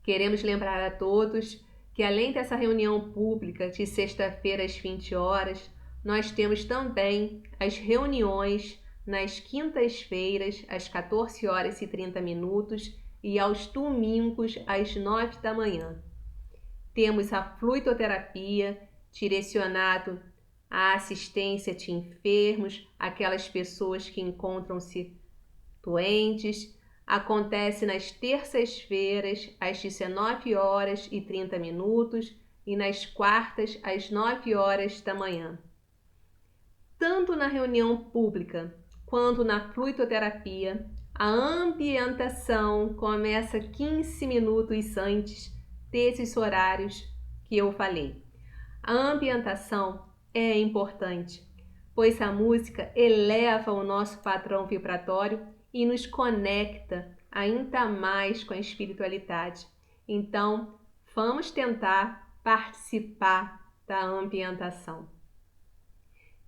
Queremos lembrar a todos que, além dessa reunião pública de sexta-feira às 20 horas, nós temos também as reuniões nas quintas-feiras, às 14 horas e 30 minutos e aos domingos, às 9 da manhã. Temos a fluidoterapia, direcionado à assistência de enfermos, aquelas pessoas que encontram-se doentes. Acontece nas terças-feiras, às 19 horas e 30 minutos e nas quartas às 9 horas da manhã. Tanto na reunião pública quanto na fluidoterapia, a ambientação começa 15 minutos antes desses horários que eu falei. A ambientação é importante, pois a música eleva o nosso padrão vibratório e nos conecta ainda mais com a espiritualidade. Então, vamos tentar participar da ambientação.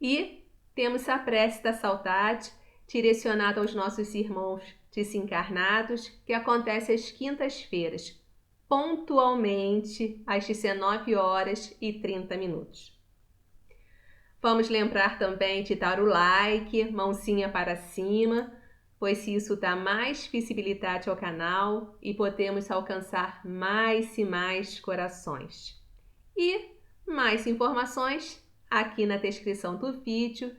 E temos a prece da saudade, direcionada aos nossos irmãos desencarnados, que acontece às quintas-feiras, pontualmente às 19h30. Vamos lembrar também de dar o like, mãozinha para cima, pois isso dá mais visibilidade ao canal e podemos alcançar mais e mais corações. E mais informações aqui na descrição do vídeo,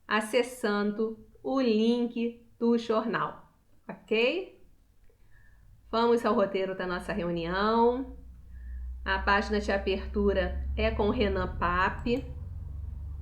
acessando o link do jornal, ok? Vamos ao roteiro da nossa reunião. A página de abertura é com Renan Pape.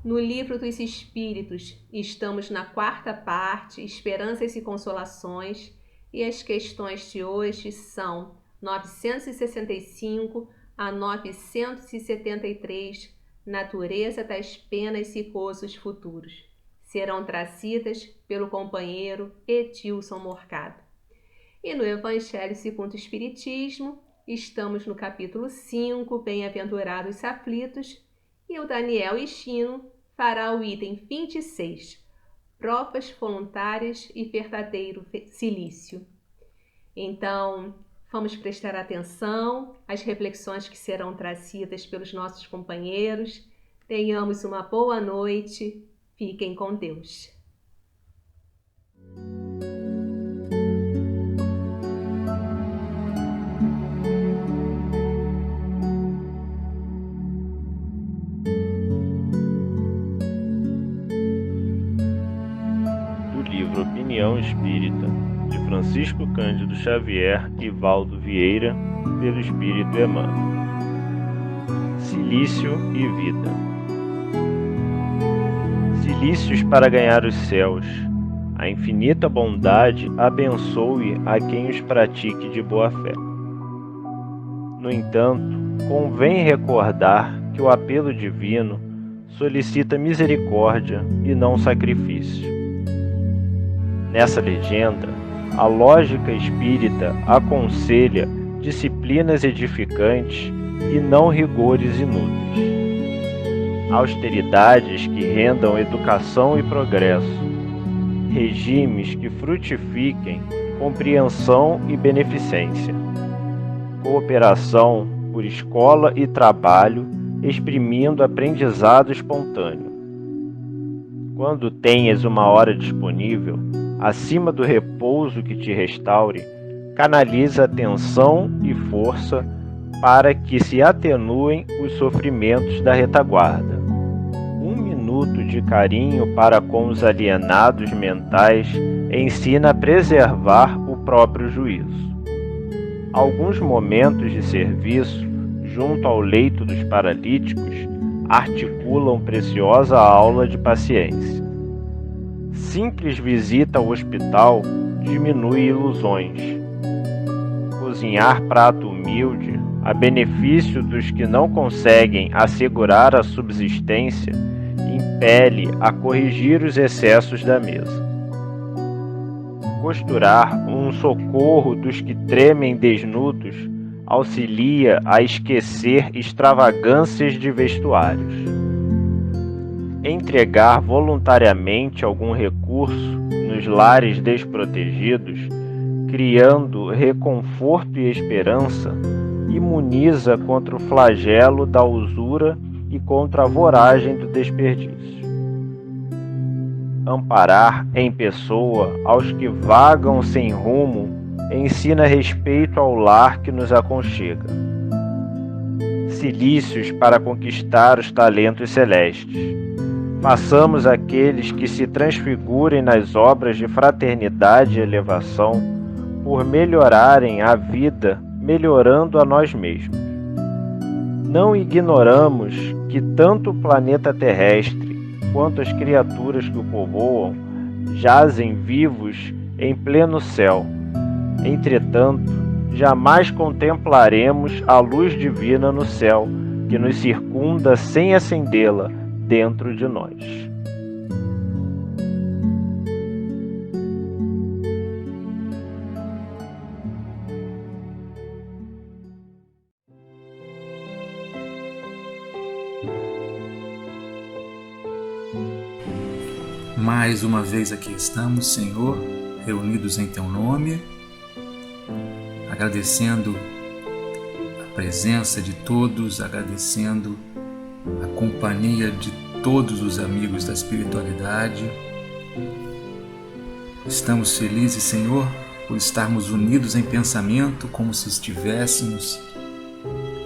No Livro dos Espíritos, estamos na 4ª parte, Esperanças e Consolações, e as questões de hoje são 965 a 973, Natureza das Penas e Gozos Futuros. Serão trazidas pelo companheiro Edilson Morcado. E no Evangelho segundo o Espiritismo, estamos no capítulo 5, Bem-aventurados aflitos, e o Daniel Ishino fará o item 26, Provas voluntárias e verdadeiro silício. Então, vamos prestar atenção às reflexões que serão trazidas pelos nossos companheiros. Tenhamos uma boa noite. Fiquem com Deus. Do livro Opinião Espírita, de Francisco Cândido Xavier e Valdo Vieira, pelo Espírito Emmanuel. Silício e vida. Silícios para ganhar os céus. A infinita bondade abençoe a quem os pratique de boa fé. No entanto, convém recordar que o apelo divino solicita misericórdia e não sacrifício. Nessa legenda, a lógica espírita aconselha disciplinas edificantes e não rigores inúteis. Austeridades que rendam educação e progresso, regimes que frutifiquem compreensão e beneficência, cooperação por escola e trabalho, exprimindo aprendizado espontâneo. Quando tenhas uma hora disponível, acima do repouso que te restaure, canaliza atenção e força para que se atenuem os sofrimentos da retaguarda. 1 minuto de carinho para com os alienados mentais ensina a preservar o próprio juízo. Alguns momentos de serviço junto ao leito dos paralíticos articulam preciosa aula de paciência. Simples visita ao hospital diminui ilusões. Cozinhar prato humilde a benefício dos que não conseguem assegurar a subsistência impele a corrigir os excessos da mesa. Costurar um socorro dos que tremem desnudos auxilia a esquecer extravagâncias de vestuários. Entregar voluntariamente algum recurso nos lares desprotegidos, criando reconforto e esperança, imuniza contra o flagelo da usura e contra a voragem do desperdício. Amparar em pessoa aos que vagam sem rumo ensina respeito ao lar que nos aconchega. Silícios para conquistar os talentos celestes. Façamos aqueles que se transfigurem nas obras de fraternidade e elevação por melhorarem a vida, melhorando a nós mesmos. Não ignoramos que tanto o planeta terrestre quanto as criaturas que o povoam jazem vivos em pleno céu. Entretanto, jamais contemplaremos a luz divina no céu que nos circunda sem acendê-la dentro de nós. Mais uma vez aqui estamos, Senhor, reunidos em Teu nome, agradecendo a presença de todos, agradecendo a companhia de todos os amigos da espiritualidade. Estamos felizes, Senhor, por estarmos unidos em pensamento, como se estivéssemos,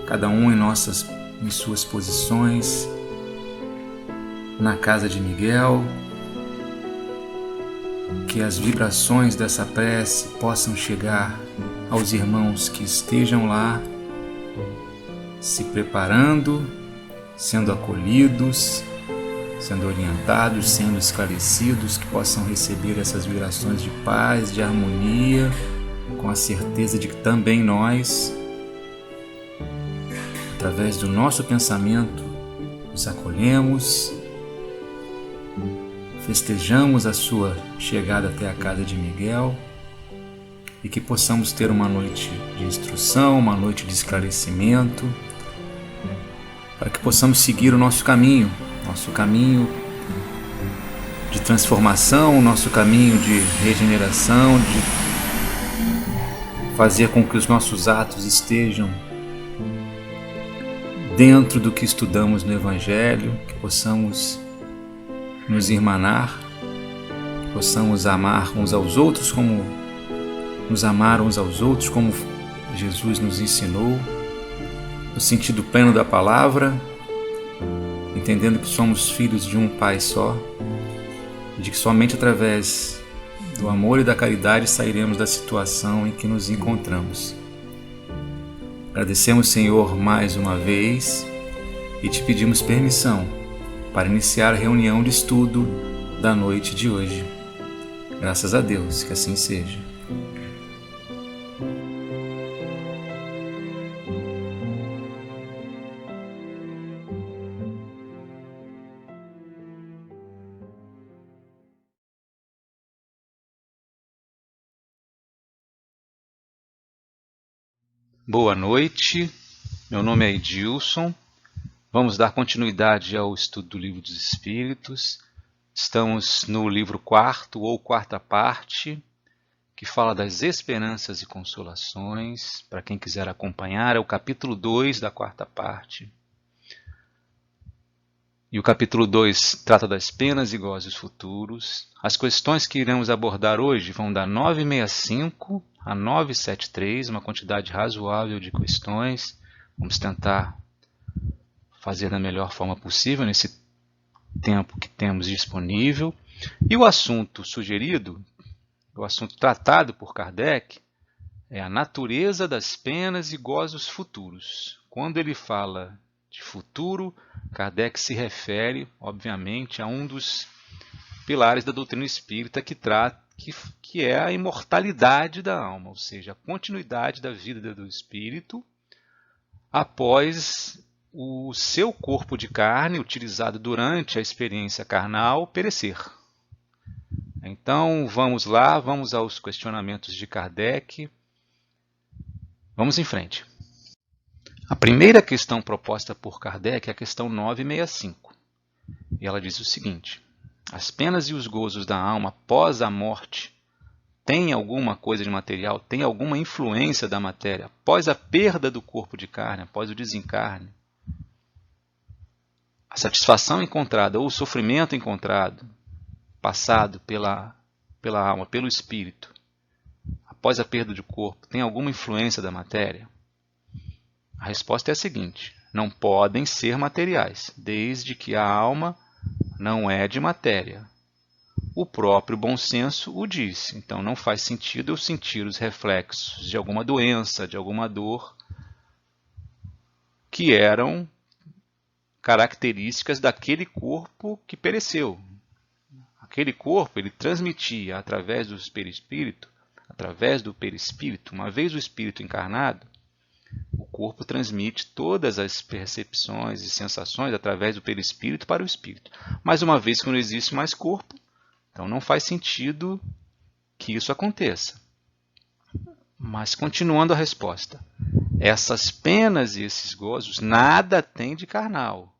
cada um em suas posições, na casa de Miguel. Que as vibrações dessa prece possam chegar aos irmãos que estejam lá, se preparando, sendo acolhidos, sendo orientados, sendo esclarecidos, que possam receber essas vibrações de paz, de harmonia, com a certeza de que também nós, através do nosso pensamento, os acolhemos, festejamos a sua chegada até a casa de Miguel e que possamos ter uma noite de instrução, uma noite de esclarecimento, para que possamos seguir o nosso caminho de transformação, o nosso caminho de regeneração, de fazer com que os nossos atos estejam dentro do que estudamos no Evangelho, que possamos nos irmanar, que possamos amar uns aos outros como nos amar uns aos outros, como Jesus nos ensinou, no sentido pleno da palavra, entendendo que somos filhos de um Pai só, e de que somente através do amor e da caridade sairemos da situação em que nos encontramos. Agradecemos, Senhor, mais uma vez e te pedimos permissão para iniciar a reunião de estudo da noite de hoje. Graças a Deus, que assim seja. Boa noite, meu nome é Edilson. Vamos dar continuidade ao estudo do Livro dos Espíritos. Estamos no livro 4º ou 4ª parte, que fala das esperanças e consolações. Para quem quiser acompanhar, é o capítulo 2 da 4ª parte. E o capítulo 2 trata das penas e gozos futuros. As questões que iremos abordar hoje vão da 965 a 973, uma quantidade razoável de questões. Vamos tentar fazer da melhor forma possível nesse tempo que temos disponível. E o assunto sugerido, o assunto tratado por Kardec, é a natureza das penas e gozos futuros. Quando ele fala de futuro, Kardec se refere, obviamente, a um dos pilares da doutrina espírita que é a imortalidade da alma, ou seja, a continuidade da vida do espírito após o seu corpo de carne, utilizado durante a experiência carnal, perecer. Então, vamos lá, vamos aos questionamentos de Kardec. Vamos em frente. A primeira questão proposta por Kardec é a questão 965. E ela diz o seguinte: as penas e os gozos da alma após a morte têm alguma coisa de material, têm alguma influência da matéria após a perda do corpo de carne, após o desencarne? A satisfação encontrada ou o sofrimento encontrado, passado pela alma, pelo espírito, após a perda do corpo, tem alguma influência da matéria? A resposta é a seguinte: não podem ser materiais, desde que a alma não é de matéria. O próprio bom senso o diz. Então não faz sentido eu sentir os reflexos de alguma doença, de alguma dor, que eram características daquele corpo que pereceu. Aquele corpo, ele transmitia através do perispírito, uma vez o espírito encarnado, o corpo transmite todas as percepções e sensações através do perispírito para o espírito. Mas uma vez que não existe mais corpo, então não faz sentido que isso aconteça. Mas continuando a resposta, essas penas e esses gozos nada têm de carnal,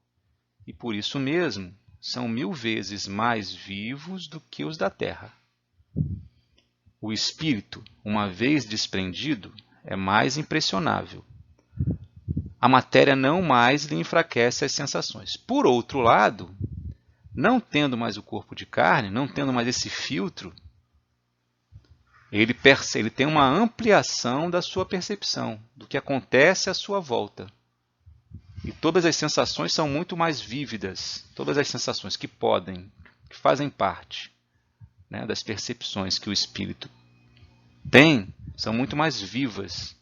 e por isso mesmo são 1000 vezes mais vivos do que os da terra. O espírito, uma vez desprendido, é mais impressionável. A matéria não mais lhe enfraquece as sensações. Por outro lado, não tendo mais o corpo de carne, não tendo mais esse filtro, ele tem uma ampliação da sua percepção, do que acontece à sua volta. E todas as sensações são muito mais vívidas, todas as sensações que fazem parte, né, das percepções que o espírito tem, são muito mais vivas,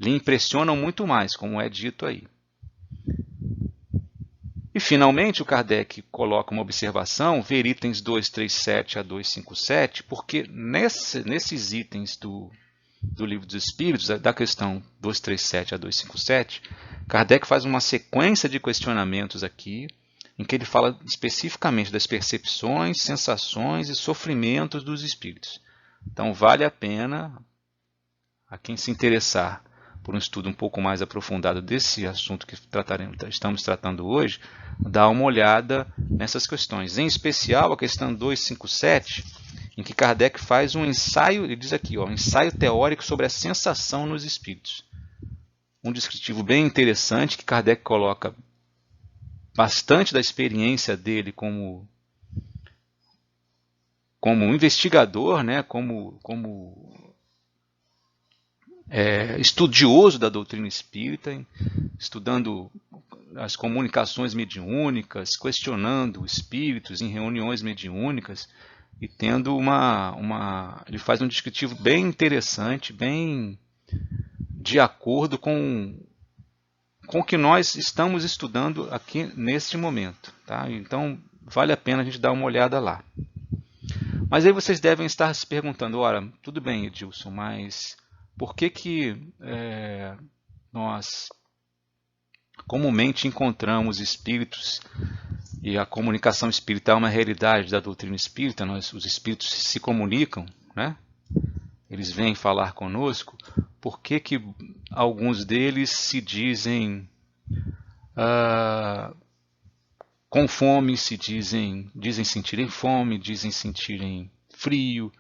lhe impressionam muito mais, como é dito aí. E, finalmente, o Kardec coloca uma observação, ver itens 237 a 257, porque nesses itens do Livro dos Espíritos, da questão 237 a 257, Kardec faz uma sequência de questionamentos aqui, em que ele fala especificamente das percepções, sensações e sofrimentos dos espíritos. Então, vale a pena, a quem se interessar por um estudo um pouco mais aprofundado desse assunto que estamos tratando hoje, dar uma olhada nessas questões. Em especial, a questão 257, em que Kardec faz um ensaio, ele diz aqui, ensaio teórico sobre a sensação nos espíritos. Um descritivo bem interessante, que Kardec coloca bastante da experiência dele como investigador, né, como estudioso da doutrina espírita, estudando as comunicações mediúnicas, questionando espíritos em reuniões mediúnicas e tendo ele faz um descritivo bem interessante, bem de acordo com o que nós estamos estudando aqui neste momento, tá? Então vale a pena a gente dar uma olhada lá. Mas aí vocês devem estar se perguntando, ora, tudo bem, Edilson, mas por que nós comumente encontramos espíritos e a comunicação espírita é uma realidade da doutrina espírita? Os espíritos se comunicam, né? Eles vêm falar conosco. Por que alguns deles se dizem com fome, dizem sentirem fome, dizem sentirem frio,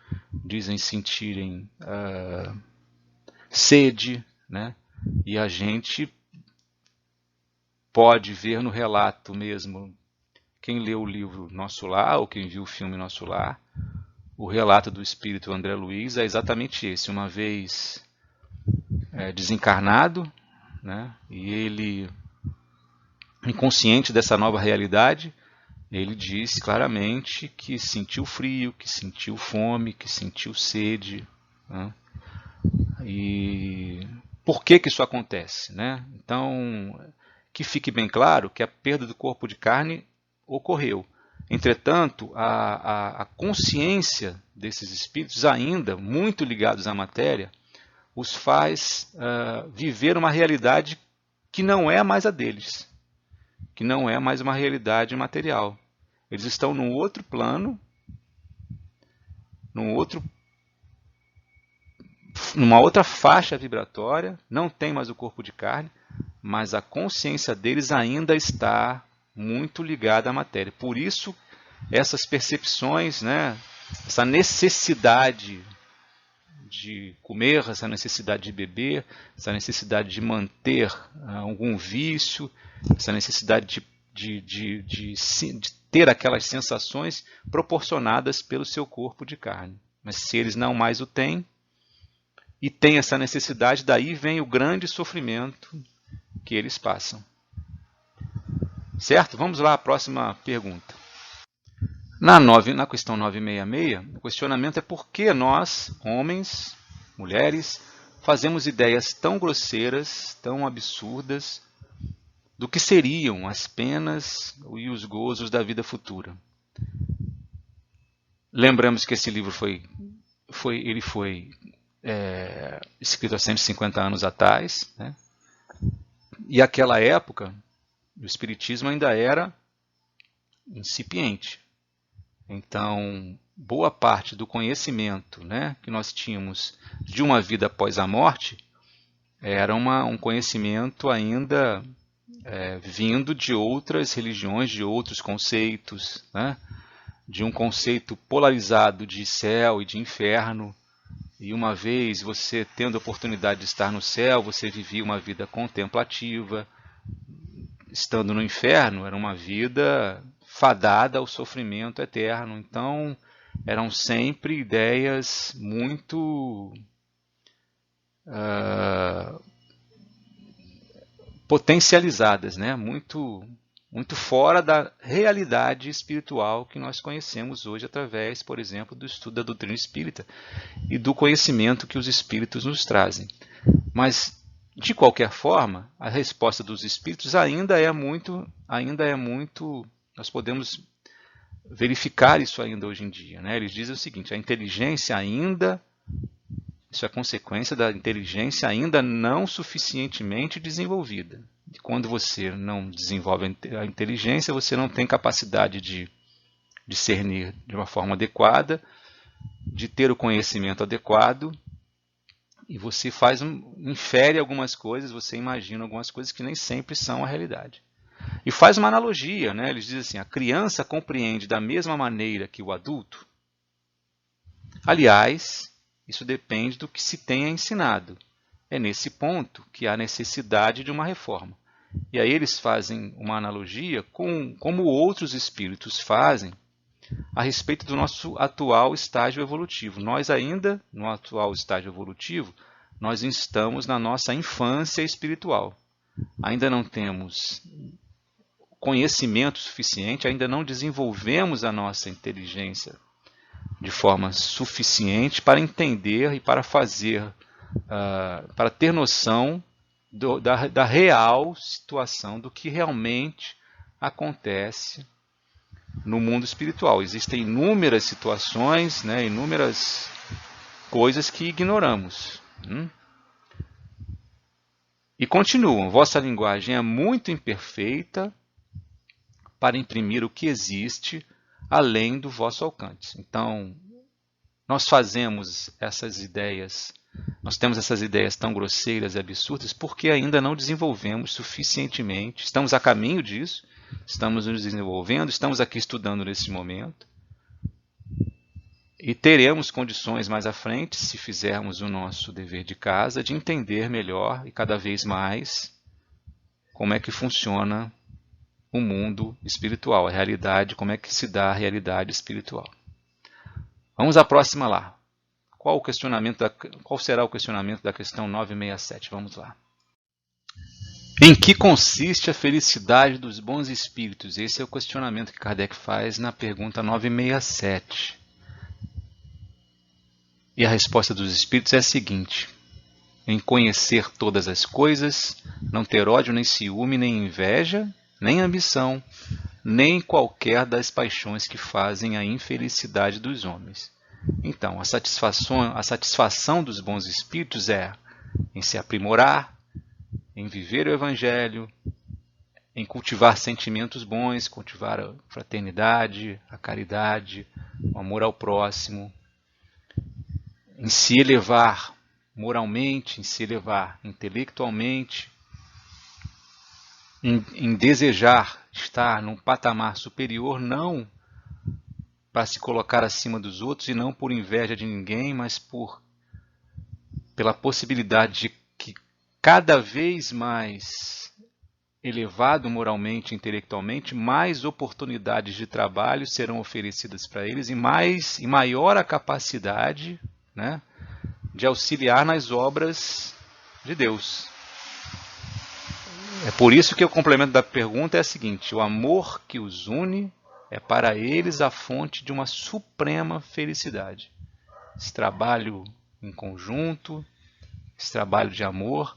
dizem sentirem sede, né? E a gente pode ver no relato mesmo, quem leu o livro Nosso Lar, ou quem viu o filme Nosso Lar, o relato do espírito André Luiz é exatamente esse. Uma vez desencarnado, né? E ele, inconsciente dessa nova realidade, ele diz claramente que sentiu frio, que sentiu fome, que sentiu sede, né? E por que isso acontece, né? Então, que fique bem claro que a perda do corpo de carne ocorreu. Entretanto, a consciência desses espíritos, ainda muito ligados à matéria, os faz viver uma realidade que não é mais a deles, que não é mais uma realidade material. Eles estão num outro plano, numa outra faixa vibratória, não tem mais o corpo de carne, mas a consciência deles ainda está muito ligada à matéria. Por isso, essas percepções, né, essa necessidade de comer, essa necessidade de beber, essa necessidade de manter algum vício, essa necessidade de ter aquelas sensações proporcionadas pelo seu corpo de carne. Mas se eles não mais o têm, e têm essa necessidade, daí vem o grande sofrimento que eles passam. Certo? Vamos lá à próxima pergunta. Na questão 966, o questionamento é por que nós, homens, mulheres, fazemos ideias tão grosseiras, tão absurdas, do que seriam as penas e os gozos da vida futura. Lembramos que esse livro foi escrito há 150 anos atrás, né? E aquela época, o Espiritismo ainda era incipiente. Então, boa parte do conhecimento, né, que nós tínhamos de uma vida após a morte era um conhecimento ainda vindo de outras religiões, de outros conceitos, né, de um conceito polarizado de céu e de inferno. E uma vez você tendo a oportunidade de estar no céu, você vivia uma vida contemplativa. Estando no inferno, era uma vida fadada ao sofrimento eterno. Então, eram sempre ideias muito potencializadas, né? Muito fora da realidade espiritual que nós conhecemos hoje através, por exemplo, do estudo da doutrina espírita e do conhecimento que os espíritos nos trazem. Mas, de qualquer forma, a resposta dos espíritos ainda é muito, nós podemos verificar isso ainda hoje em dia, né? Eles dizem o seguinte: a inteligência ainda, isso é consequência da inteligência ainda não suficientemente desenvolvida. E quando você não desenvolve a inteligência, você não tem capacidade de discernir de uma forma adequada, de ter o conhecimento adequado, e você infere algumas coisas, você imagina algumas coisas que nem sempre são a realidade. E faz uma analogia, né? Eles dizem assim: a criança compreende da mesma maneira que o adulto. Aliás, isso depende do que se tenha ensinado. É nesse ponto que há necessidade de uma reforma. E aí eles fazem uma analogia com como outros espíritos fazem a respeito do nosso atual estágio evolutivo. Nós ainda, no atual estágio evolutivo, nós estamos na nossa infância espiritual. Ainda não temos conhecimento suficiente, ainda não desenvolvemos a nossa inteligência de forma suficiente para entender e para ter noção da real situação, do que realmente acontece no mundo espiritual. Existem inúmeras situações, né, inúmeras coisas que ignoramos. E continuam: vossa linguagem é muito imperfeita para imprimir o que existe além do vosso alcance. Então, nós fazemos essas ideias, nós temos essas ideias tão grosseiras e absurdas porque ainda não desenvolvemos suficientemente. Estamos a caminho disso, estamos nos desenvolvendo, estamos aqui estudando nesse momento. E teremos condições mais à frente, se fizermos o nosso dever de casa, de entender melhor e cada vez mais como é que funciona o mundo espiritual, a realidade, como é que se dá a realidade espiritual. Vamos à próxima lá. Qual será o questionamento da questão 967? Vamos lá. Em que consiste a felicidade dos bons espíritos? Esse é o questionamento que Kardec faz na pergunta 967. E a resposta dos espíritos é a seguinte: em conhecer todas as coisas, não ter ódio, nem ciúme, nem inveja, nem ambição, nem qualquer das paixões que fazem a infelicidade dos homens. Então, a satisfação dos bons espíritos é em se aprimorar, em viver o Evangelho, em cultivar sentimentos bons, cultivar a fraternidade, a caridade, o amor ao próximo, em se elevar moralmente, em se elevar intelectualmente, em desejar estar num patamar superior, não para se colocar acima dos outros e não por inveja de ninguém, mas pela possibilidade de que cada vez mais elevado moralmente e intelectualmente, mais oportunidades de trabalho serão oferecidas para eles e maior a capacidade, né, de auxiliar nas obras de Deus. É por isso que o complemento da pergunta é o seguinte: o amor que os une é para eles a fonte de uma suprema felicidade. Esse trabalho em conjunto, esse trabalho de amor,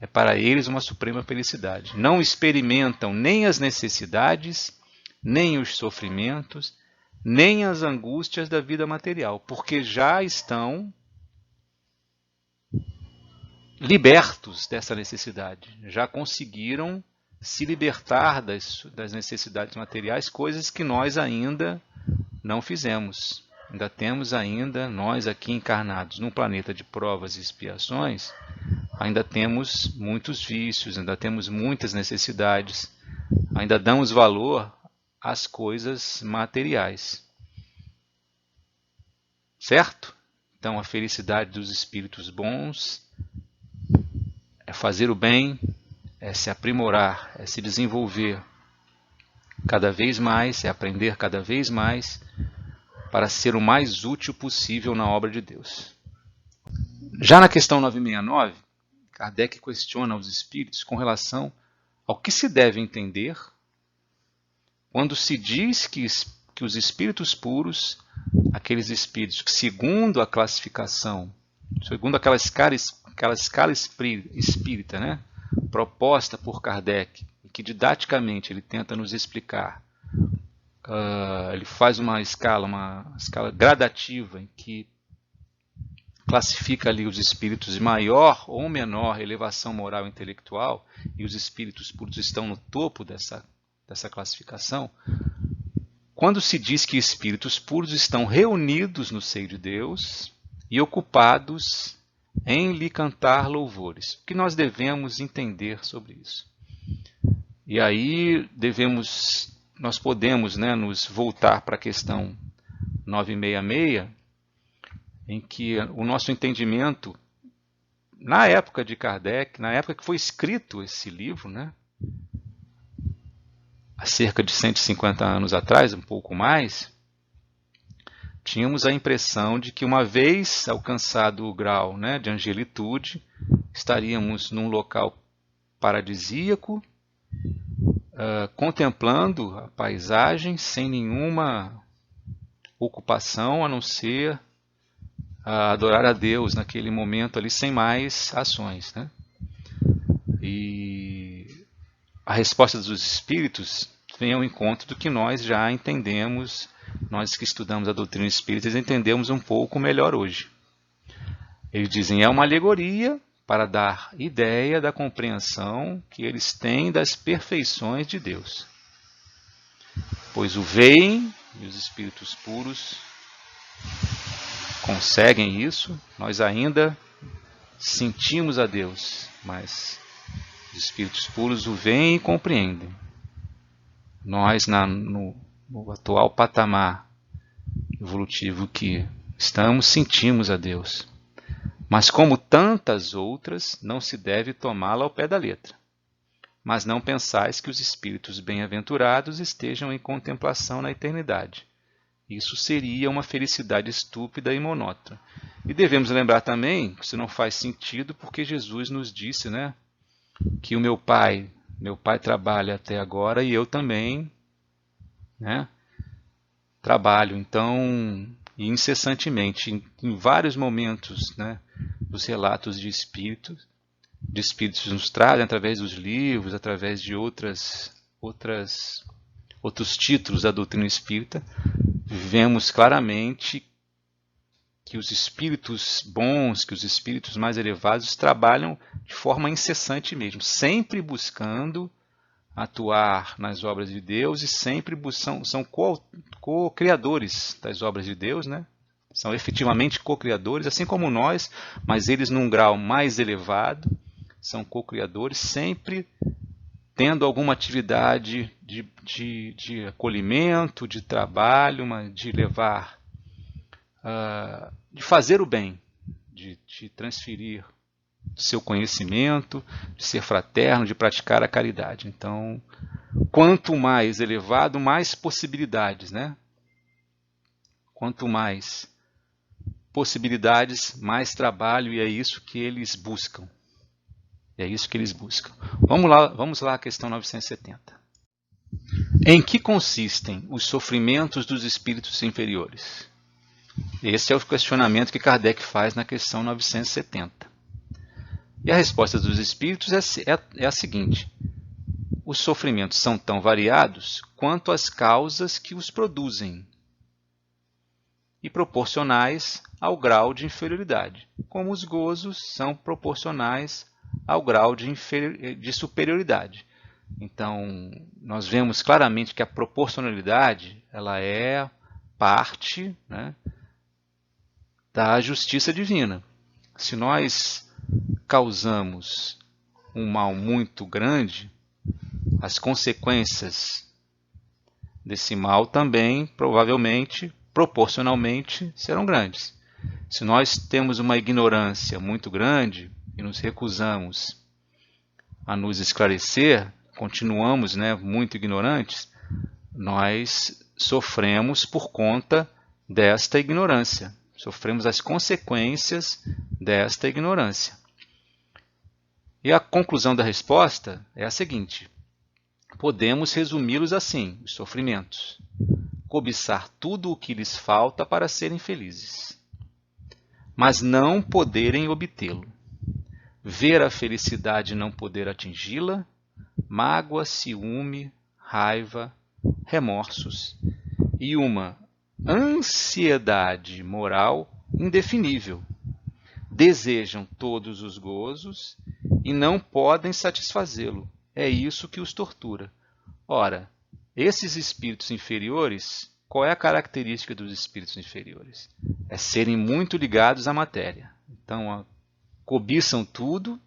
é para eles uma suprema felicidade. Não experimentam nem as necessidades, nem os sofrimentos, nem as angústias da vida material, porque já estão libertos dessa necessidade, já conseguiram se libertar das necessidades materiais, coisas que nós ainda não fizemos. Ainda temos nós aqui encarnados num planeta de provas e expiações, ainda temos muitos vícios, ainda temos muitas necessidades, ainda damos valor às coisas materiais. Certo? Então a felicidade dos espíritos bons é fazer o bem, é se aprimorar, é se desenvolver cada vez mais, é aprender cada vez mais para ser o mais útil possível na obra de Deus. Já na questão 969, Kardec questiona os espíritos com relação ao que se deve entender quando se diz que os espíritos puros, aqueles espíritos que, segundo a classificação, segundo aquela escala espírita, né, proposta por Kardec, que didaticamente ele tenta nos explicar, ele faz uma escala gradativa em que classifica ali os espíritos de maior ou menor elevação moral e intelectual, e os espíritos puros estão no topo dessa classificação. Quando se diz que espíritos puros estão reunidos no seio de Deus e ocupados em lhe cantar louvores, o que nós devemos entender sobre isso? E aí nós podemos, né, nos voltar para a questão 966, em que o nosso entendimento, na época de Kardec, na época que foi escrito esse livro, né, há cerca de 150 anos atrás, um pouco mais, tínhamos a impressão de que uma vez alcançado o grau, né, de angelitude, estaríamos num local paradisíaco, contemplando a paisagem sem nenhuma ocupação a não ser adorar a Deus naquele momento ali, sem mais ações, né? E a resposta dos espíritos vem ao encontro do que nós já entendemos, nós que estudamos a doutrina espírita, entendemos um pouco melhor hoje. Eles dizem, é uma alegoria para dar ideia da compreensão que eles têm das perfeições de Deus. Pois o veem, e os espíritos puros conseguem isso, nós ainda sentimos a Deus, mas os espíritos puros o veem e compreendem. Nós, no atual patamar evolutivo que estamos, sentimos a Deus. Mas como tantas outras, não se deve tomá-la ao pé da letra. Mas não pensais que os espíritos bem-aventurados estejam em contemplação na eternidade. Isso seria uma felicidade estúpida e monótona. E devemos lembrar também que isso não faz sentido, porque Jesus nos disse, né, que o meu pai trabalha até agora e eu também, né, trabalho. Então, e incessantemente, em vários momentos, né, dos relatos de espíritos nos trazem através dos livros, através de outros títulos da doutrina espírita, vemos claramente que os espíritos bons, que os espíritos mais elevados trabalham de forma incessante mesmo, sempre buscando atuar nas obras de Deus e sempre são co-criadores das obras de Deus, né? São efetivamente co-criadores, assim como nós, mas eles num grau mais elevado, são co-criadores, sempre tendo alguma atividade de acolhimento, de trabalho, de levar, de fazer o bem, de transferir seu conhecimento, de ser fraterno, de praticar a caridade. Então, quanto mais elevado, mais possibilidades, né? Quanto mais possibilidades, mais trabalho, e é isso que eles buscam. Vamos lá à questão 970. Em que consistem os sofrimentos dos espíritos inferiores? Esse é o questionamento que Kardec faz na questão 970. E a resposta dos espíritos é a seguinte: os sofrimentos são tão variados quanto as causas que os produzem e proporcionais ao grau de inferioridade, como os gozos são proporcionais ao grau de superioridade. Então, nós vemos claramente que a proporcionalidade ela é parte, né, da justiça divina. Se nós causamos um mal muito grande, as consequências desse mal também, provavelmente, proporcionalmente, serão grandes. Se nós temos uma ignorância muito grande e nos recusamos a nos esclarecer, continuamos, né, muito ignorantes, nós sofremos por conta desta ignorância. Sofremos as consequências desta ignorância. E a conclusão da resposta é a seguinte: podemos resumi-los assim, os sofrimentos: cobiçar tudo o que lhes falta para serem felizes, mas não poderem obtê-lo, ver a felicidade e não poder atingi-la, mágoa, ciúme, raiva, remorsos e uma ansiedade moral indefinível. Desejam todos os gozos e não podem satisfazê-lo. É isso que os tortura. Ora, esses espíritos inferiores, qual é a característica dos espíritos inferiores? É serem muito ligados à matéria. Então, cobiçam tudo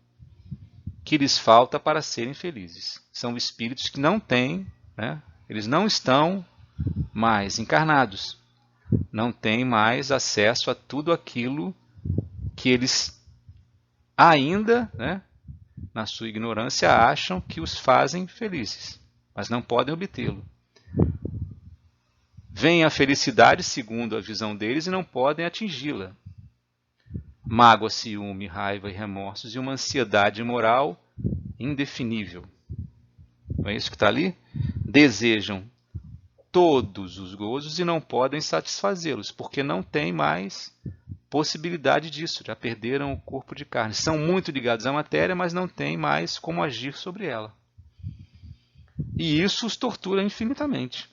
que lhes falta para serem felizes. São espíritos que não têm, né, eles não estão mais encarnados, não têm mais acesso a tudo aquilo que eles ainda, né, na sua ignorância, acham que os fazem felizes, mas não podem obtê-lo. Vem a felicidade segundo a visão deles e não podem atingi-la. Mágoa, ciúme, raiva e remorsos e uma ansiedade moral indefinível. Não é isso que está ali? Desejam todos os gozos e não podem satisfazê-los, porque não têm mais possibilidade disso, já perderam o corpo de carne. São muito ligados à matéria, mas não têm mais como agir sobre ela. E isso os tortura infinitamente.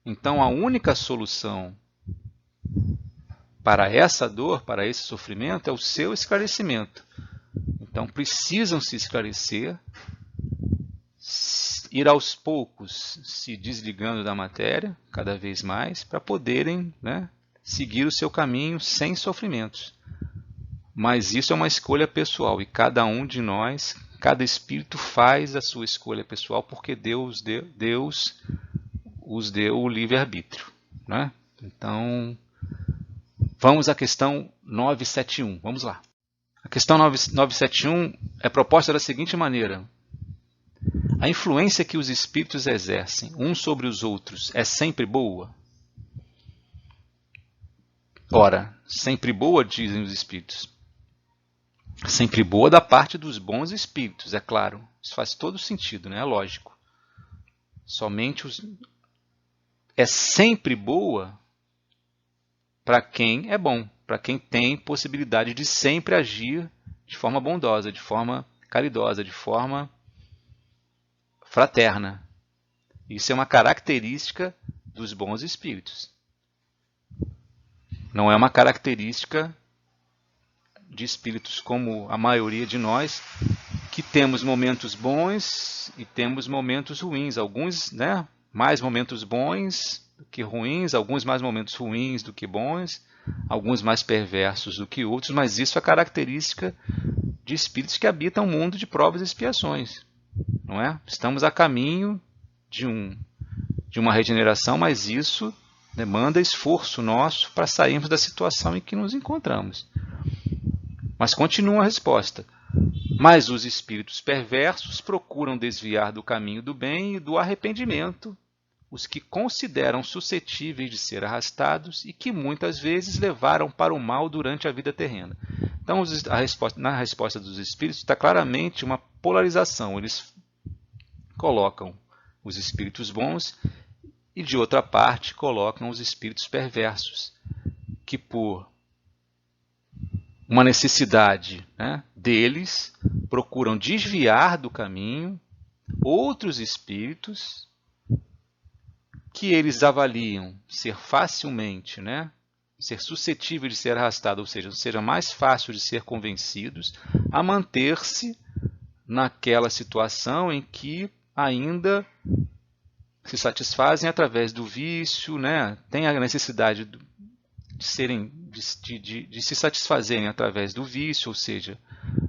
Então, a única solução para essa dor, para esse sofrimento, é o seu esclarecimento. Então, precisam se esclarecer, ir aos poucos se desligando da matéria, cada vez mais, para poderem, né, seguir o seu caminho sem sofrimentos. Mas isso é uma escolha pessoal, e cada um de nós, cada espírito faz a sua escolha pessoal, porque Deus os deu o livre-arbítrio, né? Então, vamos à questão 971. Vamos lá. A questão 971 é proposta da seguinte maneira: a influência que os espíritos exercem uns sobre os outros é sempre boa? Ora, sempre boa, dizem os espíritos. Sempre boa da parte dos bons espíritos, é claro. Isso faz todo sentido, né? É lógico. Somente é sempre boa para quem é bom, para quem tem possibilidade de sempre agir de forma bondosa, de forma caridosa, de forma fraterna. Isso é uma característica dos bons espíritos. Não é uma característica de espíritos como a maioria de nós, que temos momentos bons e temos momentos ruins. Alguns, né, mais momentos bons do que ruins, alguns mais momentos ruins do que bons, alguns mais perversos do que outros, mas isso é característica de espíritos que habitam um mundo de provas e expiações. Não é? Estamos a caminho de uma regeneração, mas isso demanda esforço nosso para sairmos da situação em que nos encontramos. Mas continua a resposta. Mas os espíritos perversos procuram desviar do caminho do bem e do arrependimento os que consideram suscetíveis de ser arrastados e que muitas vezes levaram para o mal durante a vida terrena. Então, na resposta dos espíritos está claramente uma polarização. Eles colocam os espíritos bons e, de outra parte, colocam os espíritos perversos, que por uma necessidade, né, deles, procuram desviar do caminho outros espíritos que eles avaliam ser facilmente, né, ser suscetível de ser arrastado, ou seja mais fácil de ser convencidos a manter-se naquela situação em que ainda se satisfazem através do vício, né? Tem a necessidade de se satisfazerem através do vício, ou seja,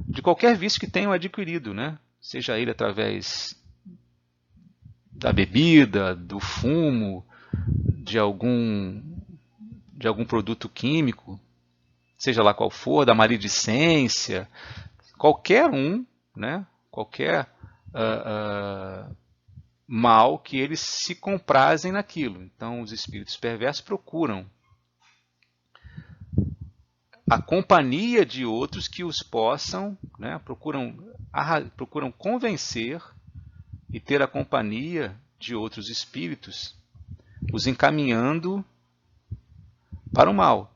de qualquer vício que tenham adquirido, né? Seja ele através da bebida, do fumo, de algum produto químico, seja lá qual for, da maledicência, qualquer um, né? Qualquer mal que eles se comprazem naquilo. Então, os espíritos perversos procuram a companhia de outros que os possam, né? Procuram convencer e ter a companhia de outros espíritos, os encaminhando para o mal.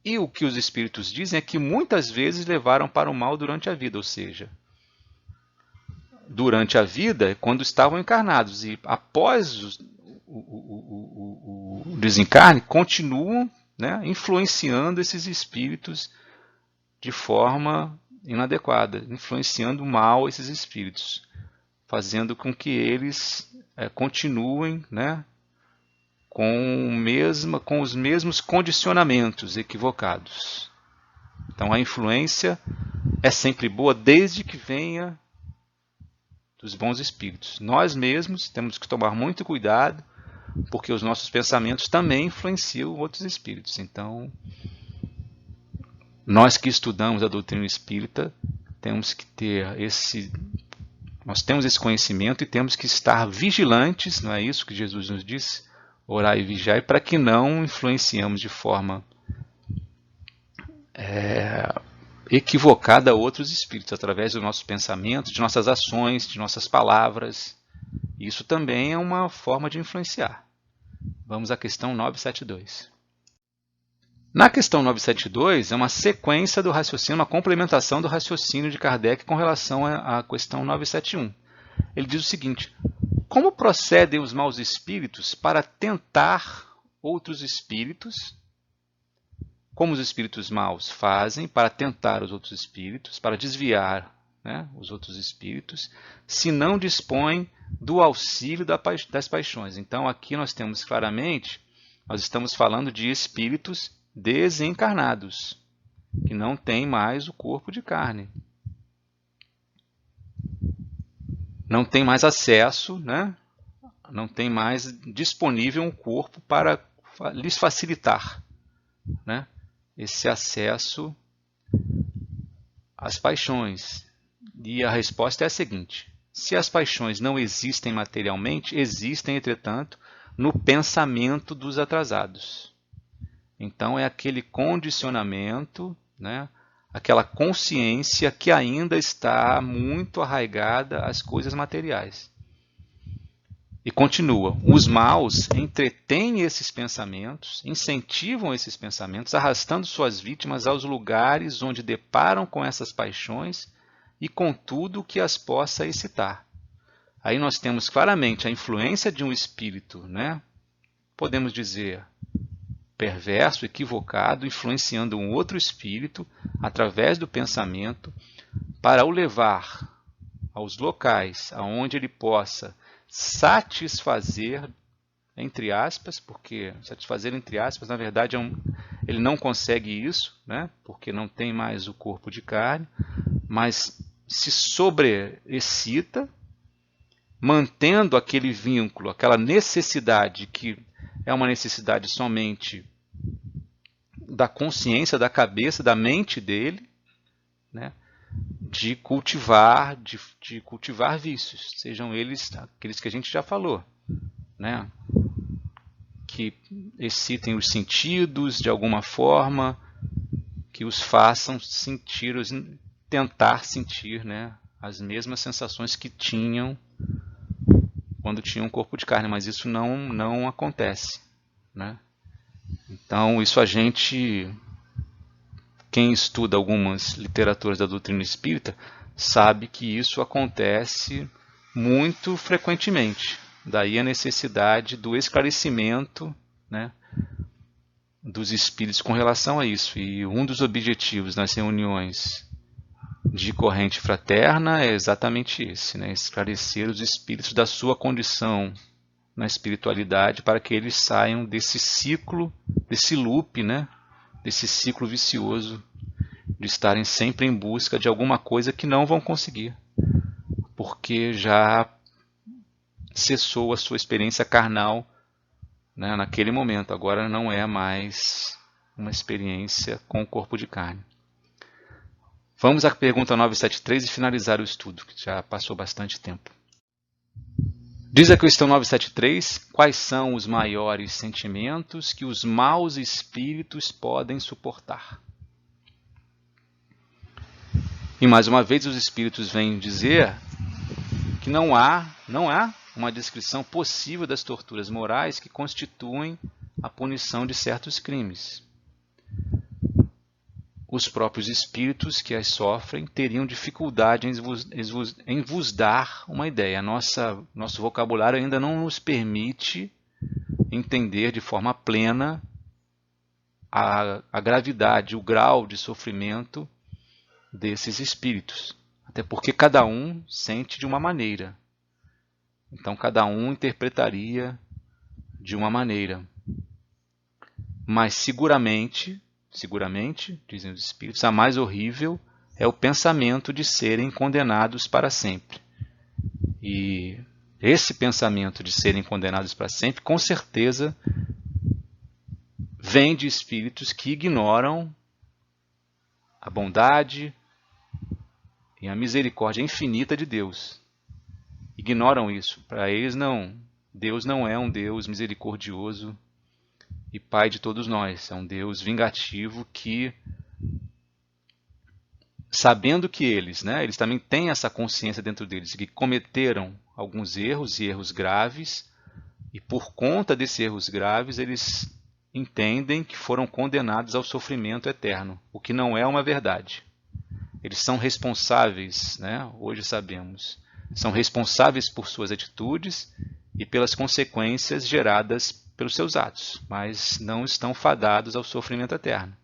E o que os espíritos dizem é que muitas vezes levaram para o mal durante a vida, ou seja, durante a vida, quando estavam encarnados, e após o desencarne, continuam, né, influenciando esses espíritos de forma inadequada, influenciando mal esses espíritos, fazendo com que eles continuem, né, com os mesmos condicionamentos equivocados. Então a influência é sempre boa desde que venha dos bons espíritos. Nós mesmos temos que tomar muito cuidado, porque os nossos pensamentos também influenciam outros espíritos. Então, nós que estudamos a doutrina espírita, nós temos esse conhecimento e temos que estar vigilantes, não é isso que Jesus nos disse? Orar e vigiar, para que não influenciemos de forma equivocada outros espíritos, através dos nossos pensamentos, de nossas ações, de nossas palavras. Isso também é uma forma de influenciar. Vamos à questão 972. Na questão 972, é uma sequência do raciocínio, uma complementação do raciocínio de Kardec com relação à questão 971. Ele diz o seguinte: como procedem os maus espíritos para tentar outros espíritos? Como os espíritos maus fazem para tentar os outros espíritos, para desviar, né, os outros espíritos, se não dispõem do auxílio das paixões? Então, aqui nós temos claramente, nós estamos falando de espíritos desencarnados, que não têm mais o corpo de carne. Não tem mais acesso, né? Não tem mais disponível um corpo para lhes facilitar, né, esse acesso às paixões. E a resposta é a seguinte: se as paixões não existem materialmente, existem, entretanto, no pensamento dos atrasados. Então é aquele condicionamento, né, aquela consciência que ainda está muito arraigada às coisas materiais. E continua: os maus entretêm esses pensamentos, incentivam esses pensamentos, arrastando suas vítimas aos lugares onde deparam com essas paixões e com tudo que as possa excitar. Aí nós temos claramente a influência de um espírito, né? Podemos dizer perverso, equivocado, influenciando um outro espírito através do pensamento para o levar aos locais aonde ele possa satisfazer, entre aspas, porque satisfazer entre aspas, na verdade, ele não consegue isso, né? Porque não tem mais o corpo de carne, mas se sobreexcita, mantendo aquele vínculo, aquela necessidade que é uma necessidade somente da consciência, da cabeça, da mente dele, né? De cultivar vícios, sejam eles aqueles que a gente já falou, né? Que excitem os sentidos de alguma forma, que os façam tentar sentir, né, as mesmas sensações que tinham quando tinham um corpo de carne, mas isso não acontece, né? Então, isso a gente quem estuda algumas literaturas da doutrina espírita sabe que isso acontece muito frequentemente. Daí a necessidade do esclarecimento, né, dos espíritos com relação a isso. E um dos objetivos nas reuniões de corrente fraterna é exatamente esse, né, esclarecer os espíritos da sua condição na espiritualidade para que eles saiam desse ciclo, desse loop, né, desse ciclo vicioso de estarem sempre em busca de alguma coisa que não vão conseguir, porque já cessou a sua experiência carnal, né, naquele momento. Agora não é mais uma experiência com o corpo de carne. Vamos à pergunta 973 e finalizar o estudo, que já passou bastante tempo. Diz a questão 973, quais são os maiores sentimentos que os maus espíritos podem suportar? E mais uma vez os espíritos vêm dizer que não há uma descrição possível das torturas morais que constituem a punição de certos crimes. Os próprios espíritos que as sofrem teriam dificuldade em vos dar uma ideia. Nosso vocabulário ainda não nos permite entender de forma plena a gravidade, o grau de sofrimento desses espíritos. Até porque cada um sente de uma maneira. Então cada um interpretaria de uma maneira. Mas seguramente, dizem os espíritos, a mais horrível é o pensamento de serem condenados para sempre. E esse pensamento de serem condenados para sempre, com certeza, vem de espíritos que ignoram a bondade e a misericórdia infinita de Deus. Ignoram isso. Para eles, Deus não é um Deus misericordioso e Pai de todos nós. É um Deus vingativo que, sabendo que eles também têm essa consciência dentro deles, que cometeram alguns erros e erros graves, e por conta desses erros graves, eles entendem que foram condenados ao sofrimento eterno, o que não é uma verdade. Eles são responsáveis, hoje sabemos, são responsáveis por suas atitudes e pelas consequências geradas pelos seus atos, mas não estão fadados ao sofrimento eterno.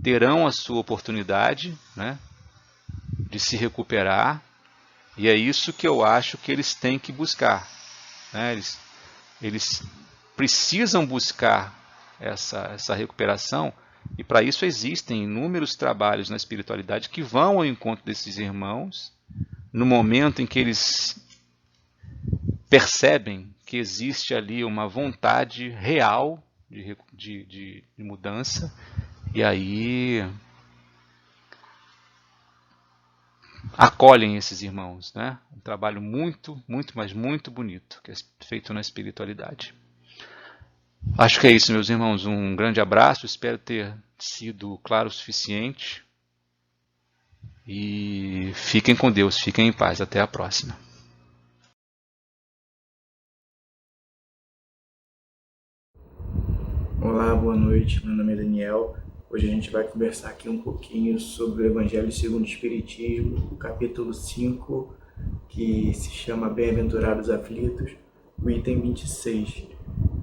Terão a sua oportunidade, de se recuperar, e é isso que eu acho que eles têm que buscar. Eles precisam buscar essa recuperação, e para isso existem inúmeros trabalhos na espiritualidade que vão ao encontro desses irmãos, no momento em que eles percebem que existe ali uma vontade real de mudança, e aí acolhem esses irmãos. Um trabalho muito, mas muito bonito, que é feito na espiritualidade. Acho que é isso, meus irmãos. Um grande abraço, espero ter sido claro o suficiente. E fiquem com Deus, fiquem em paz. Até a próxima. Olá, boa noite. Meu nome é Daniel. Hoje a gente vai conversar aqui um pouquinho sobre o Evangelho segundo o Espiritismo, o capítulo 5, que se chama Bem-aventurados aflitos, o item 26,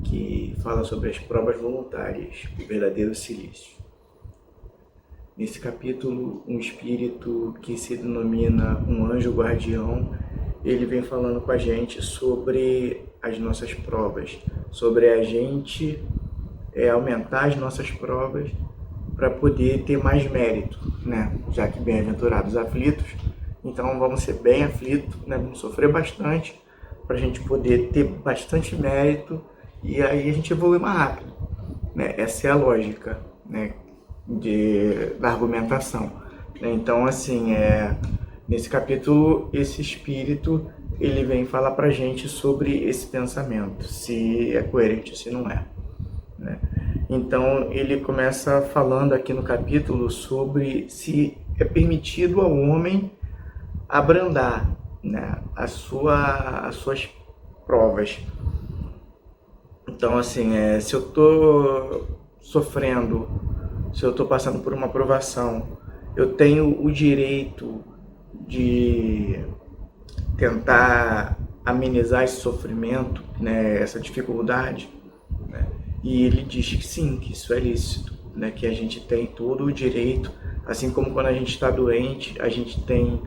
que fala sobre as provas voluntárias, o verdadeiro silício. Nesse capítulo, um espírito que se denomina um anjo guardião, ele vem falando com a gente sobre as nossas provas, sobre a gente aumentar as nossas provas para poder ter mais mérito, já que bem-aventurados aflitos, então vamos ser bem aflitos, vamos sofrer bastante para a gente poder ter bastante mérito e aí a gente evolui mais rápido. Essa é a lógica da argumentação. Então, assim, nesse capítulo, esse espírito ele vem falar para a gente sobre esse pensamento, se é coerente ou se não é. Então, ele começa falando aqui no capítulo sobre se é permitido ao homem abrandar as suas provas. Então, assim, se eu estou sofrendo se eu estou passando por uma provação, eu tenho o direito de tentar amenizar esse sofrimento, né, essa dificuldade, né? E ele diz que sim, que isso é lícito, né, que a gente tem todo o direito, assim como quando a gente está doente, a gente tem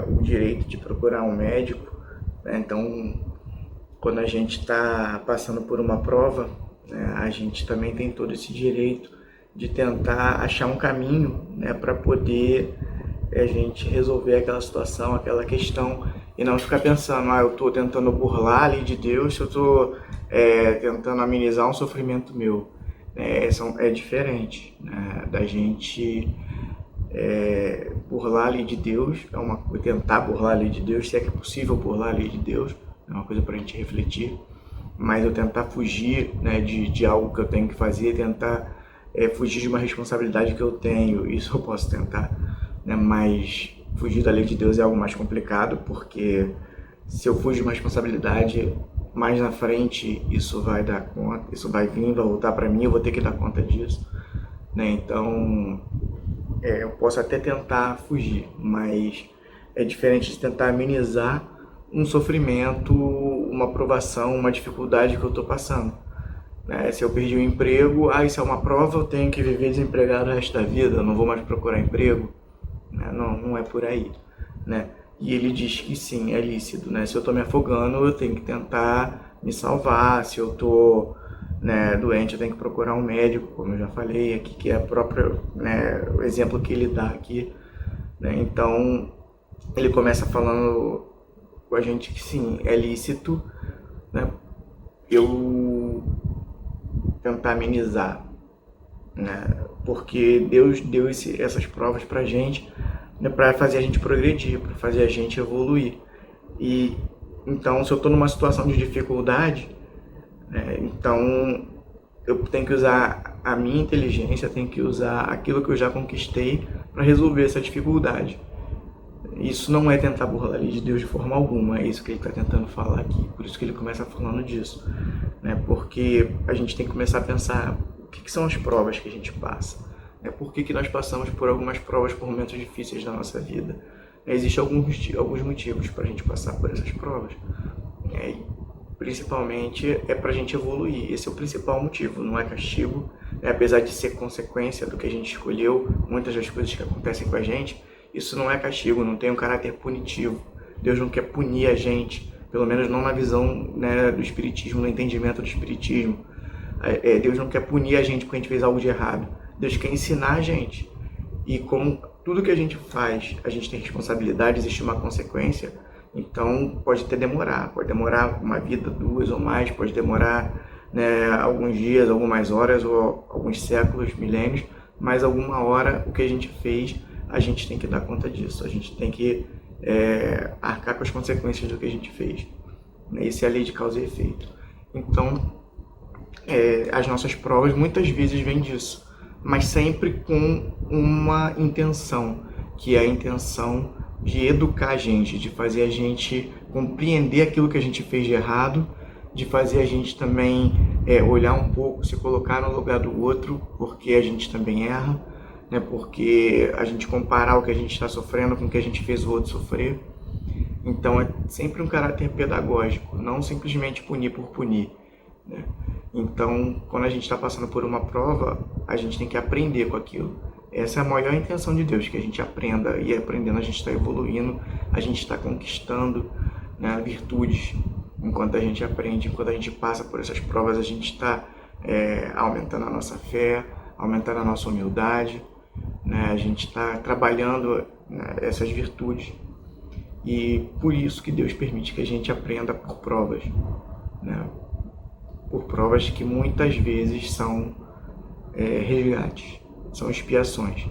o direito de procurar um médico, né? Então, quando a gente está passando por uma prova, né, a gente também tem todo esse direito de tentar achar um caminho, né, para poder a gente resolver aquela situação, aquela questão, e não ficar pensando, eu estou tentando burlar a lei de Deus, eu estou tentando amenizar um sofrimento meu. É diferente, né, da gente burlar a lei de Deus, tentar burlar a lei de Deus, se é que é possível burlar a lei de Deus, é uma coisa para a gente refletir, mas eu tentar fugir, né, de algo que eu tenho que fazer, tentar fugir de uma responsabilidade que eu tenho, isso eu posso tentar, né, mas fugir da lei de Deus é algo mais complicado, porque se eu fugir de uma responsabilidade, mais na frente isso vai dar conta, isso vai vir, vai voltar para mim, eu vou ter que dar conta disso, né? Então eu posso até tentar fugir, mas é diferente de tentar amenizar um sofrimento, uma provação, uma dificuldade que eu estou passando, né? Se eu perdi o emprego, isso é uma prova, eu tenho que viver desempregado o resto da vida, eu não vou mais procurar emprego, né? Não é por aí, né? E ele diz que sim, é lícito, né? Se eu estou me afogando, eu tenho que tentar me salvar. Se eu estou, né, doente, eu tenho que procurar um médico, como eu já falei aqui, que é o exemplo que ele dá aqui, né? Então, ele começa falando com a gente que sim, é lícito, né, eu tentar amenizar, né? Porque Deus deu essas provas pra gente, né, para fazer a gente progredir, para fazer a gente evoluir. E então, se eu estou numa situação de dificuldade, né, então eu tenho que usar a minha inteligência, tenho que usar aquilo que eu já conquistei para resolver essa dificuldade. Isso não é tentar burlar a lei de Deus de forma alguma, é isso que ele está tentando falar aqui, por isso que ele começa falando disso, né? Porque a gente tem que começar a pensar o que são as provas que a gente passa. Por que nós passamos por algumas provas, por momentos difíceis da nossa vida? Existem alguns motivos para a gente passar por essas provas. Principalmente é para a gente evoluir. Esse é o principal motivo, não é castigo. Apesar de ser consequência do que a gente escolheu, muitas das coisas que acontecem com a gente, isso não é castigo, não tem um caráter punitivo. Deus não quer punir a gente, pelo menos não na visão, né, do Espiritismo, no entendimento do Espiritismo. Deus não quer punir a gente porque a gente fez algo de errado. Deus quer ensinar a gente. E como tudo que a gente faz, a gente tem responsabilidade, existe uma consequência, então pode demorar uma vida, 2 ou mais, pode demorar, né, alguns dias, algumas horas, ou alguns séculos, milênios, mas alguma hora o que a gente fez, a gente tem que dar conta disso, a gente tem que arcar com as consequências do que a gente fez. Isso é a lei de causa e efeito. Então, as nossas provas muitas vezes vêm disso, mas sempre com uma intenção, que é a intenção de educar a gente, de fazer a gente compreender aquilo que a gente fez de errado, de fazer a gente também olhar um pouco, se colocar no lugar do outro, porque a gente também erra, né? Porque a gente comparar o que a gente está sofrendo com o que a gente fez o outro sofrer. Então é sempre um caráter pedagógico, não simplesmente punir por punir, né? Então, quando a gente está passando por uma prova, a gente tem que aprender com aquilo. Essa é a maior intenção de Deus, que a gente aprenda, e aprendendo a gente está evoluindo, a gente está conquistando, né, virtudes. Enquanto a gente aprende, enquanto a gente passa por essas provas, a gente está aumentando a nossa fé, aumentando a nossa humildade, né? A gente está trabalhando, né, essas virtudes. E por isso que Deus permite que a gente aprenda por provas, né? Por provas que muitas vezes são resgates, são expiações.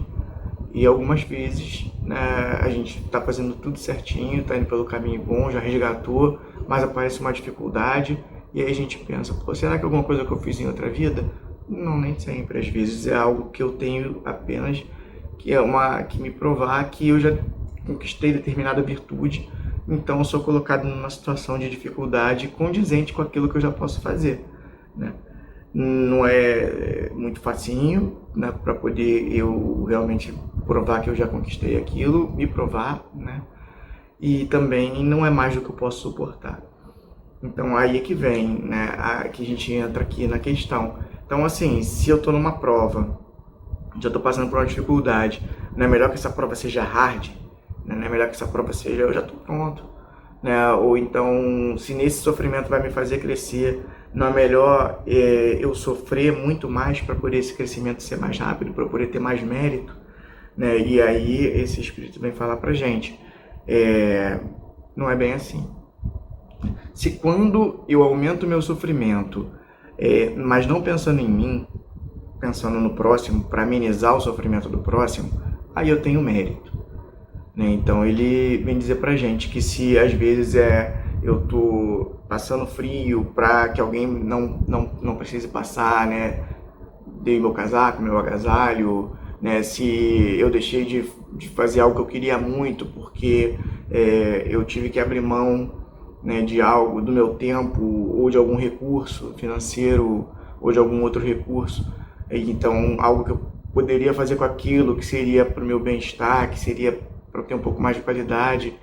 E algumas vezes, né, a gente está fazendo tudo certinho, está indo pelo caminho bom, já resgatou, mas aparece uma dificuldade e aí a gente pensa, será que alguma coisa que eu fiz em outra vida? Não, nem sempre. Às vezes é algo que eu tenho apenas que me provar que eu já conquistei determinada virtude, então eu sou colocado numa situação de dificuldade condizente com aquilo que eu já posso fazer, né? não é muito facinho, né, para poder eu realmente provar que eu já conquistei aquilo, me provar, né? E também não é mais do que eu posso suportar. Então aí é que vem, né, que a gente entra aqui na questão. Então assim, se eu tô numa prova, já tô passando por uma dificuldade, não é melhor que essa prova seja hard, né? Não é melhor que essa prova seja, eu já tô pronto, né? Ou então, se nesse sofrimento vai me fazer crescer, não é melhor eu sofrer muito mais para poder esse crescimento ser mais rápido, para poder ter mais mérito, né? E aí esse Espírito vem falar pra gente, não é bem assim. Se quando eu aumento meu sofrimento, mas não pensando em mim, pensando no próximo, para amenizar o sofrimento do próximo, aí eu tenho mérito, né? Então ele vem dizer pra gente que se às vezes eu tô passando frio para que alguém não precise passar, né? Dei meu casaco, meu agasalho, né? Se eu deixei de fazer algo que eu queria muito porque eu tive que abrir mão, né, de algo, do meu tempo ou de algum recurso financeiro ou de algum outro recurso, então algo que eu poderia fazer com aquilo que seria para o meu bem-estar, que seria para eu ter um pouco mais de qualidade,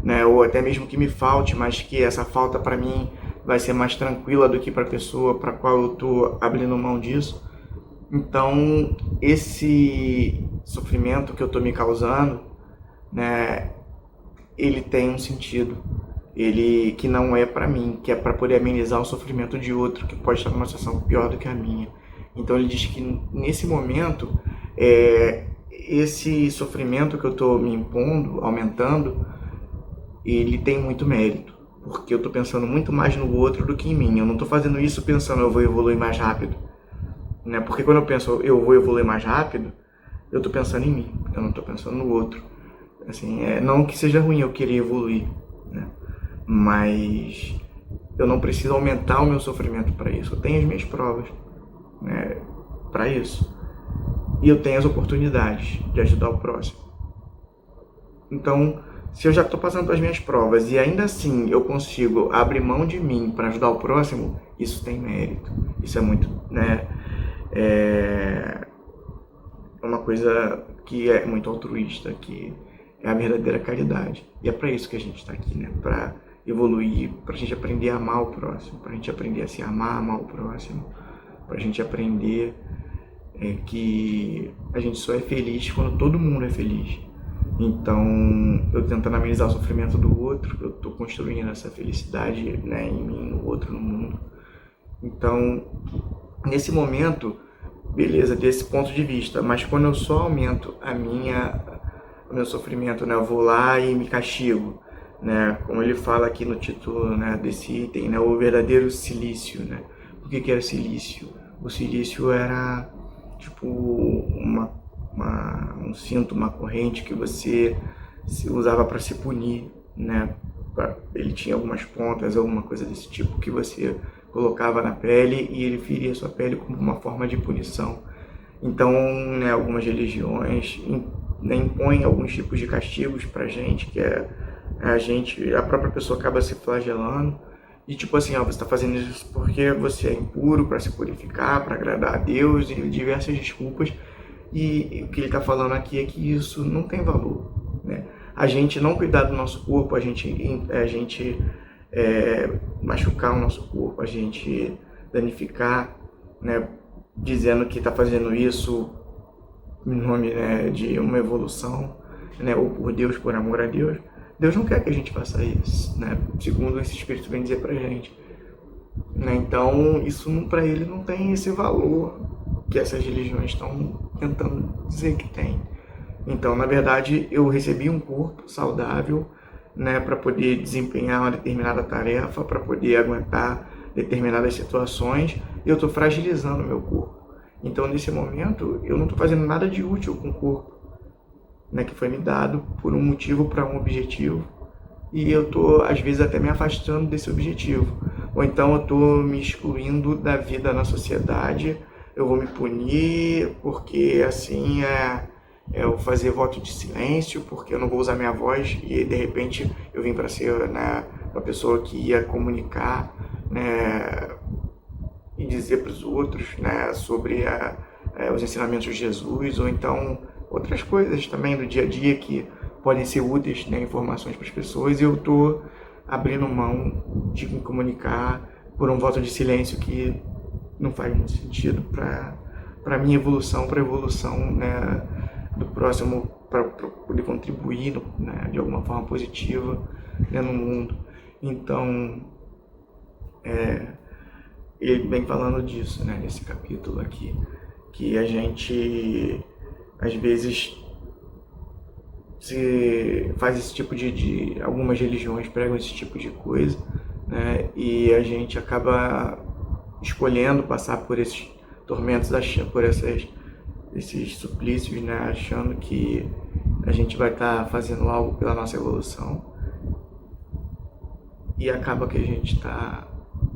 né, ou até mesmo que me falte, mas que essa falta para mim vai ser mais tranquila do que para a pessoa para a qual eu estou abrindo mão disso. Então esse sofrimento que eu estou me causando, né, ele tem um sentido, ele que não é para mim, que é para poder amenizar o sofrimento de outro que pode estar numa situação pior do que a minha. Então ele diz que nesse momento esse sofrimento que eu estou me impondo, aumentando, ele tem muito mérito, porque eu estou pensando muito mais no outro do que em mim. Eu não estou fazendo isso pensando eu vou evoluir mais rápido, né? Porque quando eu penso eu vou evoluir mais rápido, eu estou pensando em mim, eu não estou pensando no outro. Assim, não que seja ruim eu querer evoluir, né? Mas eu não preciso aumentar o meu sofrimento para isso. Eu tenho as minhas provas, né, para isso. E eu tenho as oportunidades de ajudar o próximo. Então, se eu já estou passando pelas minhas provas e ainda assim eu consigo abrir mão de mim para ajudar o próximo, isso tem mérito. Isso é muito, né, é uma coisa que é muito altruísta, que é a verdadeira caridade. E é para isso que a gente está aqui, né? Para evoluir, para a gente aprender a amar o próximo, para a gente aprender a se amar o próximo, para a gente aprender que a gente só é feliz quando todo mundo é feliz. Então, eu tentando amenizar o sofrimento do outro, eu estou construindo essa felicidade, né, em mim, no outro, no mundo. Então, nesse momento, beleza, desse ponto de vista, mas quando eu só aumento o meu sofrimento, né, eu vou lá e me castigo, né, como ele fala aqui no título, né, desse item, né, o verdadeiro silício, né. O que era silício? O silício era tipo um cinto, uma corrente que você usava para se punir, né. Ele tinha algumas pontas, alguma coisa desse tipo que você colocava na pele e ele feria sua pele como uma forma de punição. Então, né, algumas religiões impõem alguns tipos de castigos pra gente, que a própria pessoa acaba se flagelando. E tipo assim, você está fazendo isso porque você é impuro, para se purificar, para agradar a Deus, e diversas desculpas. E o que ele está falando aqui é que isso não tem valor, né? A gente não cuidar do nosso corpo, a gente machucar o nosso corpo, a gente danificar, né, dizendo que está fazendo isso em nome, né, de uma evolução, né, ou por Deus, por amor a Deus. Deus não quer que a gente faça isso, né, segundo esse Espírito vem dizer pra gente, né? Então isso para ele não tem esse valor que essas religiões estão tentando dizer que tem. Então, na verdade, eu recebi um corpo saudável, né, para poder desempenhar uma determinada tarefa, para poder aguentar determinadas situações, e eu estou fragilizando o meu corpo. Então, nesse momento, eu não estou fazendo nada de útil com o corpo, né, que foi me dado por um motivo, para um objetivo, e eu estou, às vezes, até me afastando desse objetivo. Ou então eu estou me excluindo da vida na sociedade, eu vou me punir, porque assim eu fazer voto de silêncio, porque eu não vou usar minha voz, e de repente eu vim para ser, né, uma pessoa que ia comunicar, né, e dizer para os outros, né, sobre os ensinamentos de Jesus, ou então outras coisas também do dia a dia que podem ser úteis, né, informações para as pessoas, e eu estou abrindo mão de me comunicar por um voto de silêncio que não faz muito sentido para a minha evolução, para a evolução, né, do próximo, para poder contribuir, né, de alguma forma positiva, né, no mundo. Então, ele vem falando disso, né, nesse capítulo aqui, que a gente, às vezes, se faz esse tipo de algumas religiões pregam esse tipo de coisa, né, e a gente acaba escolhendo passar por esses tormentos, por esses suplícios, né, achando que a gente vai estar fazendo algo pela nossa evolução, e acaba que a gente está,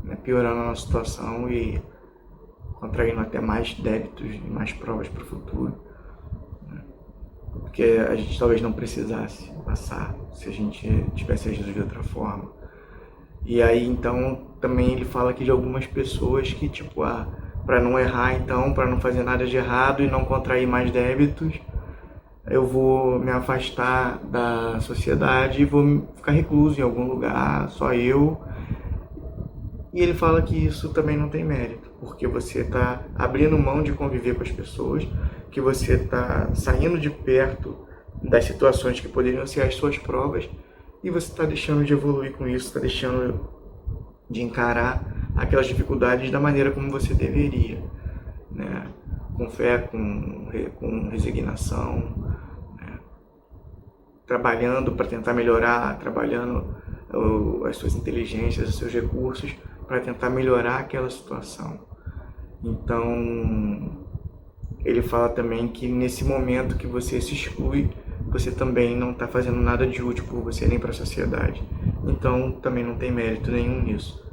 né, piorando a nossa situação e contraindo até mais débitos e mais provas para o futuro, né, porque a gente talvez não precisasse passar se a gente tivesse agido de outra forma. E aí, então, também ele fala aqui de algumas pessoas que, tipo, para não errar, então, para não fazer nada de errado e não contrair mais débitos, eu vou me afastar da sociedade e vou ficar recluso em algum lugar, só eu. E ele fala que isso também não tem mérito, porque você está abrindo mão de conviver com as pessoas, que você está saindo de perto das situações que poderiam ser as suas provas, e você está deixando de evoluir com isso, está deixando de encarar aquelas dificuldades da maneira como você deveria, né? Com fé, com resignação, né? Trabalhando para tentar melhorar, trabalhando as suas inteligências, os seus recursos para tentar melhorar aquela situação. Então, ele fala também que nesse momento que você se exclui, você também não está fazendo nada de útil por você nem para a sociedade. Então, também não tem mérito nenhum nisso.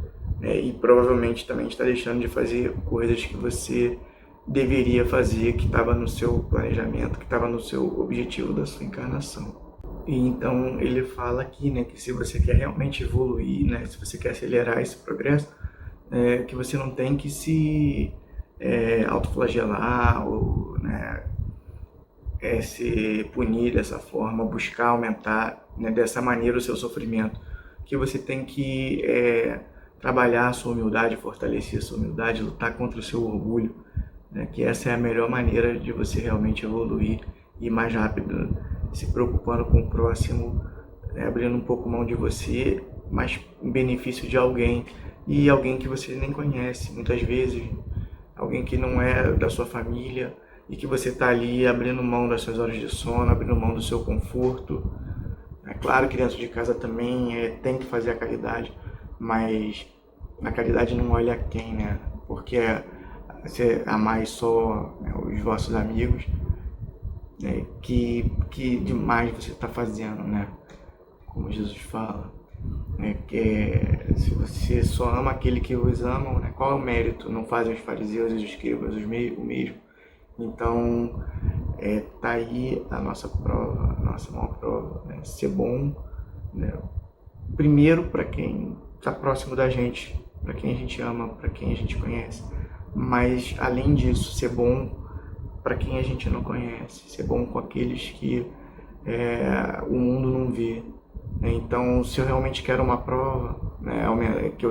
E provavelmente também está deixando de fazer coisas que você deveria fazer, que estava no seu planejamento, que estava no seu objetivo da sua encarnação. E então ele fala aqui, né, que se você quer realmente evoluir, né, se você quer acelerar esse progresso, que você não tem que se autoflagelar ou, né, se punir dessa forma, buscar aumentar, né, dessa maneira o seu sofrimento, que você tem que trabalhar a sua humildade, fortalecer a sua humildade, lutar contra o seu orgulho, né, que essa é a melhor maneira de você realmente evoluir e ir mais rápido, se preocupando com o próximo, abrindo um pouco mão de você, mas em benefício de alguém, e alguém que você nem conhece, muitas vezes, alguém que não é da sua família, e que você está ali abrindo mão das suas horas de sono, abrindo mão do seu conforto. É claro que dentro de casa também tem que fazer a caridade, mas a caridade não olha a quem, né? Porque você amar só, né, os vossos amigos, né, que demais você está fazendo, né? Como Jesus fala, né, que se você só ama aquele que os amam, né, qual é o mérito? Não fazem os fariseus e os escribas o mesmo? Então, tá aí a nossa prova, a nossa maior prova, né? Ser bom, né? Primeiro para quem está próximo da gente, para quem a gente ama, para quem a gente conhece, mas além disso, ser bom para quem a gente não conhece, ser bom com aqueles que o mundo não vê. Então, se eu realmente quero uma prova, né,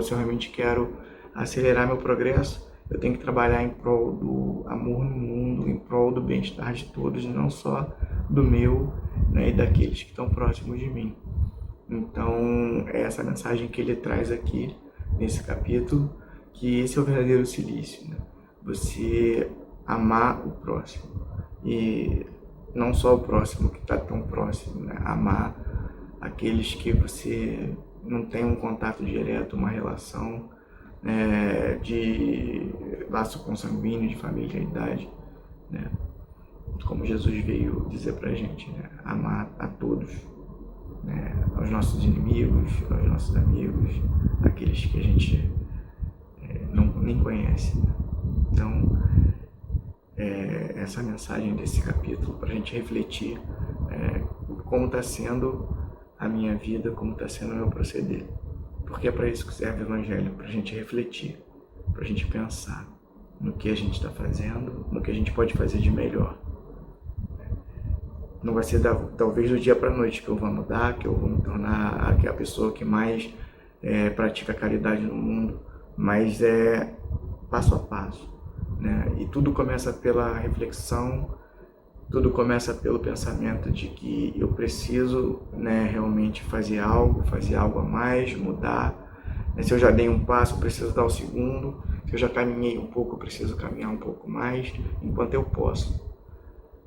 se eu realmente quero acelerar meu progresso, eu tenho que trabalhar em prol do amor no mundo, em prol do bem-estar de todos, não só do meu, né, e daqueles que estão próximos de mim. Então, é essa mensagem que ele traz aqui, nesse capítulo, que esse é o verdadeiro silício, né? Você amar o próximo, e não só o próximo que está tão próximo, né? Amar aqueles que você não tem um contato direto, uma relação de laço consanguíneo, de familiaridade, né? Como Jesus veio dizer pra gente, né? Amar a todos, né? Aos nossos inimigos, aos nossos amigos, aqueles que a gente nem conhece, né? Então, essa mensagem desse capítulo para a gente refletir como está sendo a minha vida, como está sendo o meu proceder. Porque é para isso que serve o Evangelho, para a gente refletir, para a gente pensar no que a gente está fazendo, no que a gente pode fazer de melhor. Não vai ser talvez do dia para a noite que eu vou mudar, que eu vou me tornar a pessoa que mais pratica a caridade no mundo, mas é passo a passo, né? E tudo começa pela reflexão, tudo começa pelo pensamento de que eu preciso, né, realmente fazer algo a mais, mudar. Se eu já dei um passo, eu preciso dar o segundo. Se eu já caminhei um pouco, eu preciso caminhar um pouco mais, enquanto eu posso.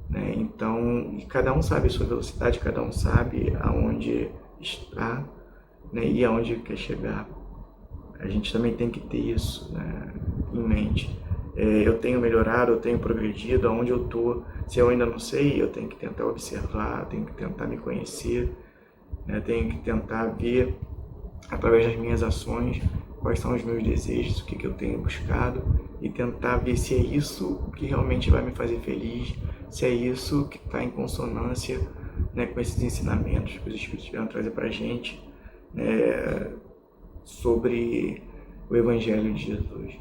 Né? Então, cada um sabe a sua velocidade, cada um sabe aonde está, né, e aonde quer chegar. A gente também tem que ter isso, né, em mente. Eu tenho melhorado, eu tenho progredido, aonde eu estou. Se eu ainda não sei, eu tenho que tentar observar, eu tenho que tentar me conhecer, né, tenho que tentar ver, através das minhas ações, quais são os meus desejos, o que eu tenho buscado, e tentar ver se é isso que realmente vai me fazer feliz, se é isso que está em consonância, né, com esses ensinamentos que os Espíritos vieram trazer para a gente, né, sobre o Evangelho de Jesus,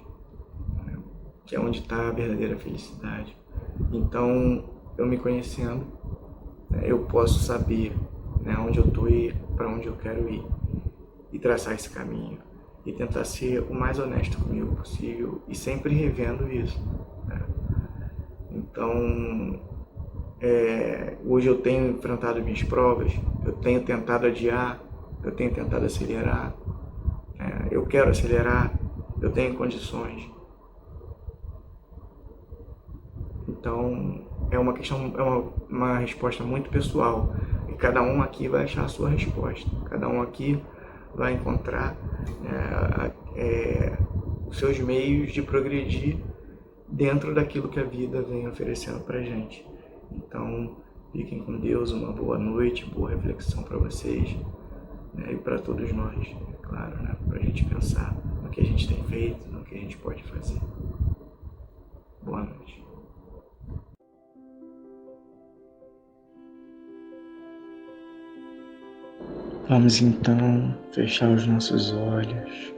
né, que é onde está a verdadeira felicidade. Então, eu me conhecendo, né, eu posso saber, né, onde eu estou e para onde eu quero ir, e traçar esse caminho, e tentar ser o mais honesto comigo possível, e sempre revendo isso, né? Então, hoje eu tenho enfrentado minhas provas, eu tenho tentado adiar, eu tenho tentado acelerar, eu quero acelerar, eu tenho condições. Então, é uma questão, uma resposta muito pessoal, e cada um aqui vai achar a sua resposta, cada um aqui vai encontrar os seus meios de progredir dentro daquilo que a vida vem oferecendo para a gente. Então, fiquem com Deus, uma boa noite, boa reflexão para vocês, né, e para todos nós, é claro, né, para a gente pensar no que a gente tem feito, no que a gente pode fazer. Boa noite. Vamos então fechar os nossos olhos,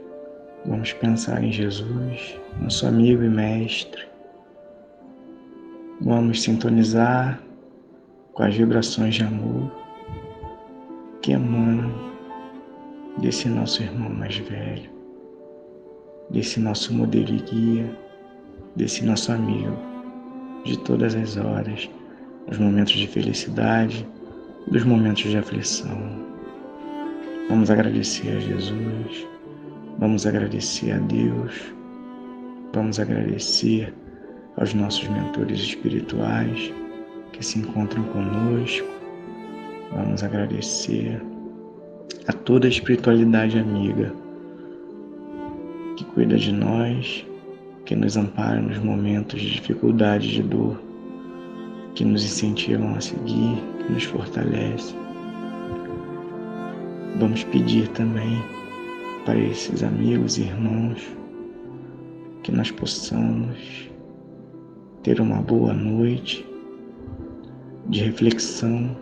vamos pensar em Jesus, nosso amigo e mestre. Vamos sintonizar com as vibrações de amor que emanam desse nosso irmão mais velho, desse nosso modelo e guia, desse nosso amigo de todas as horas, nos momentos de felicidade, dos momentos de aflição. Vamos agradecer a Jesus, vamos agradecer a Deus, vamos agradecer aos nossos mentores espirituais que se encontram conosco, vamos agradecer a toda a espiritualidade amiga que cuida de nós, que nos ampara nos momentos de dificuldade e de dor, que nos incentivam a seguir, que nos fortalece. Vamos pedir também para esses amigos e irmãos que nós possamos ter uma boa noite de reflexão,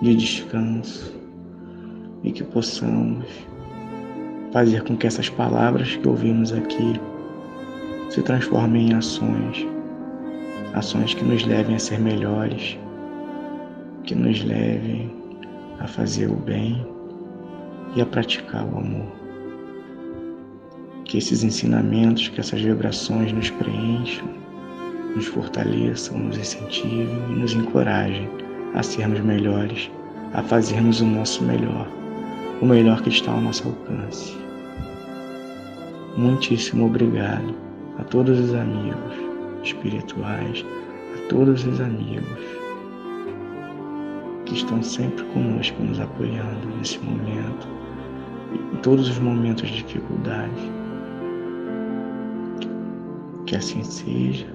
de descanso, e que possamos fazer com que essas palavras que ouvimos aqui se transformem em ações que nos levem a ser melhores, que nos levem a fazer o bem e a praticar o amor. Que esses ensinamentos, que essas vibrações nos preencham, nos fortaleçam, nos incentivem e nos encorajem a sermos melhores, a fazermos o nosso melhor, o melhor que está ao nosso alcance. Muitíssimo obrigado a todos os amigos espirituais, a todos os amigos que estão sempre conosco, nos apoiando nesse momento, em todos os momentos de dificuldade. Que assim seja,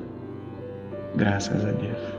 graças a Deus.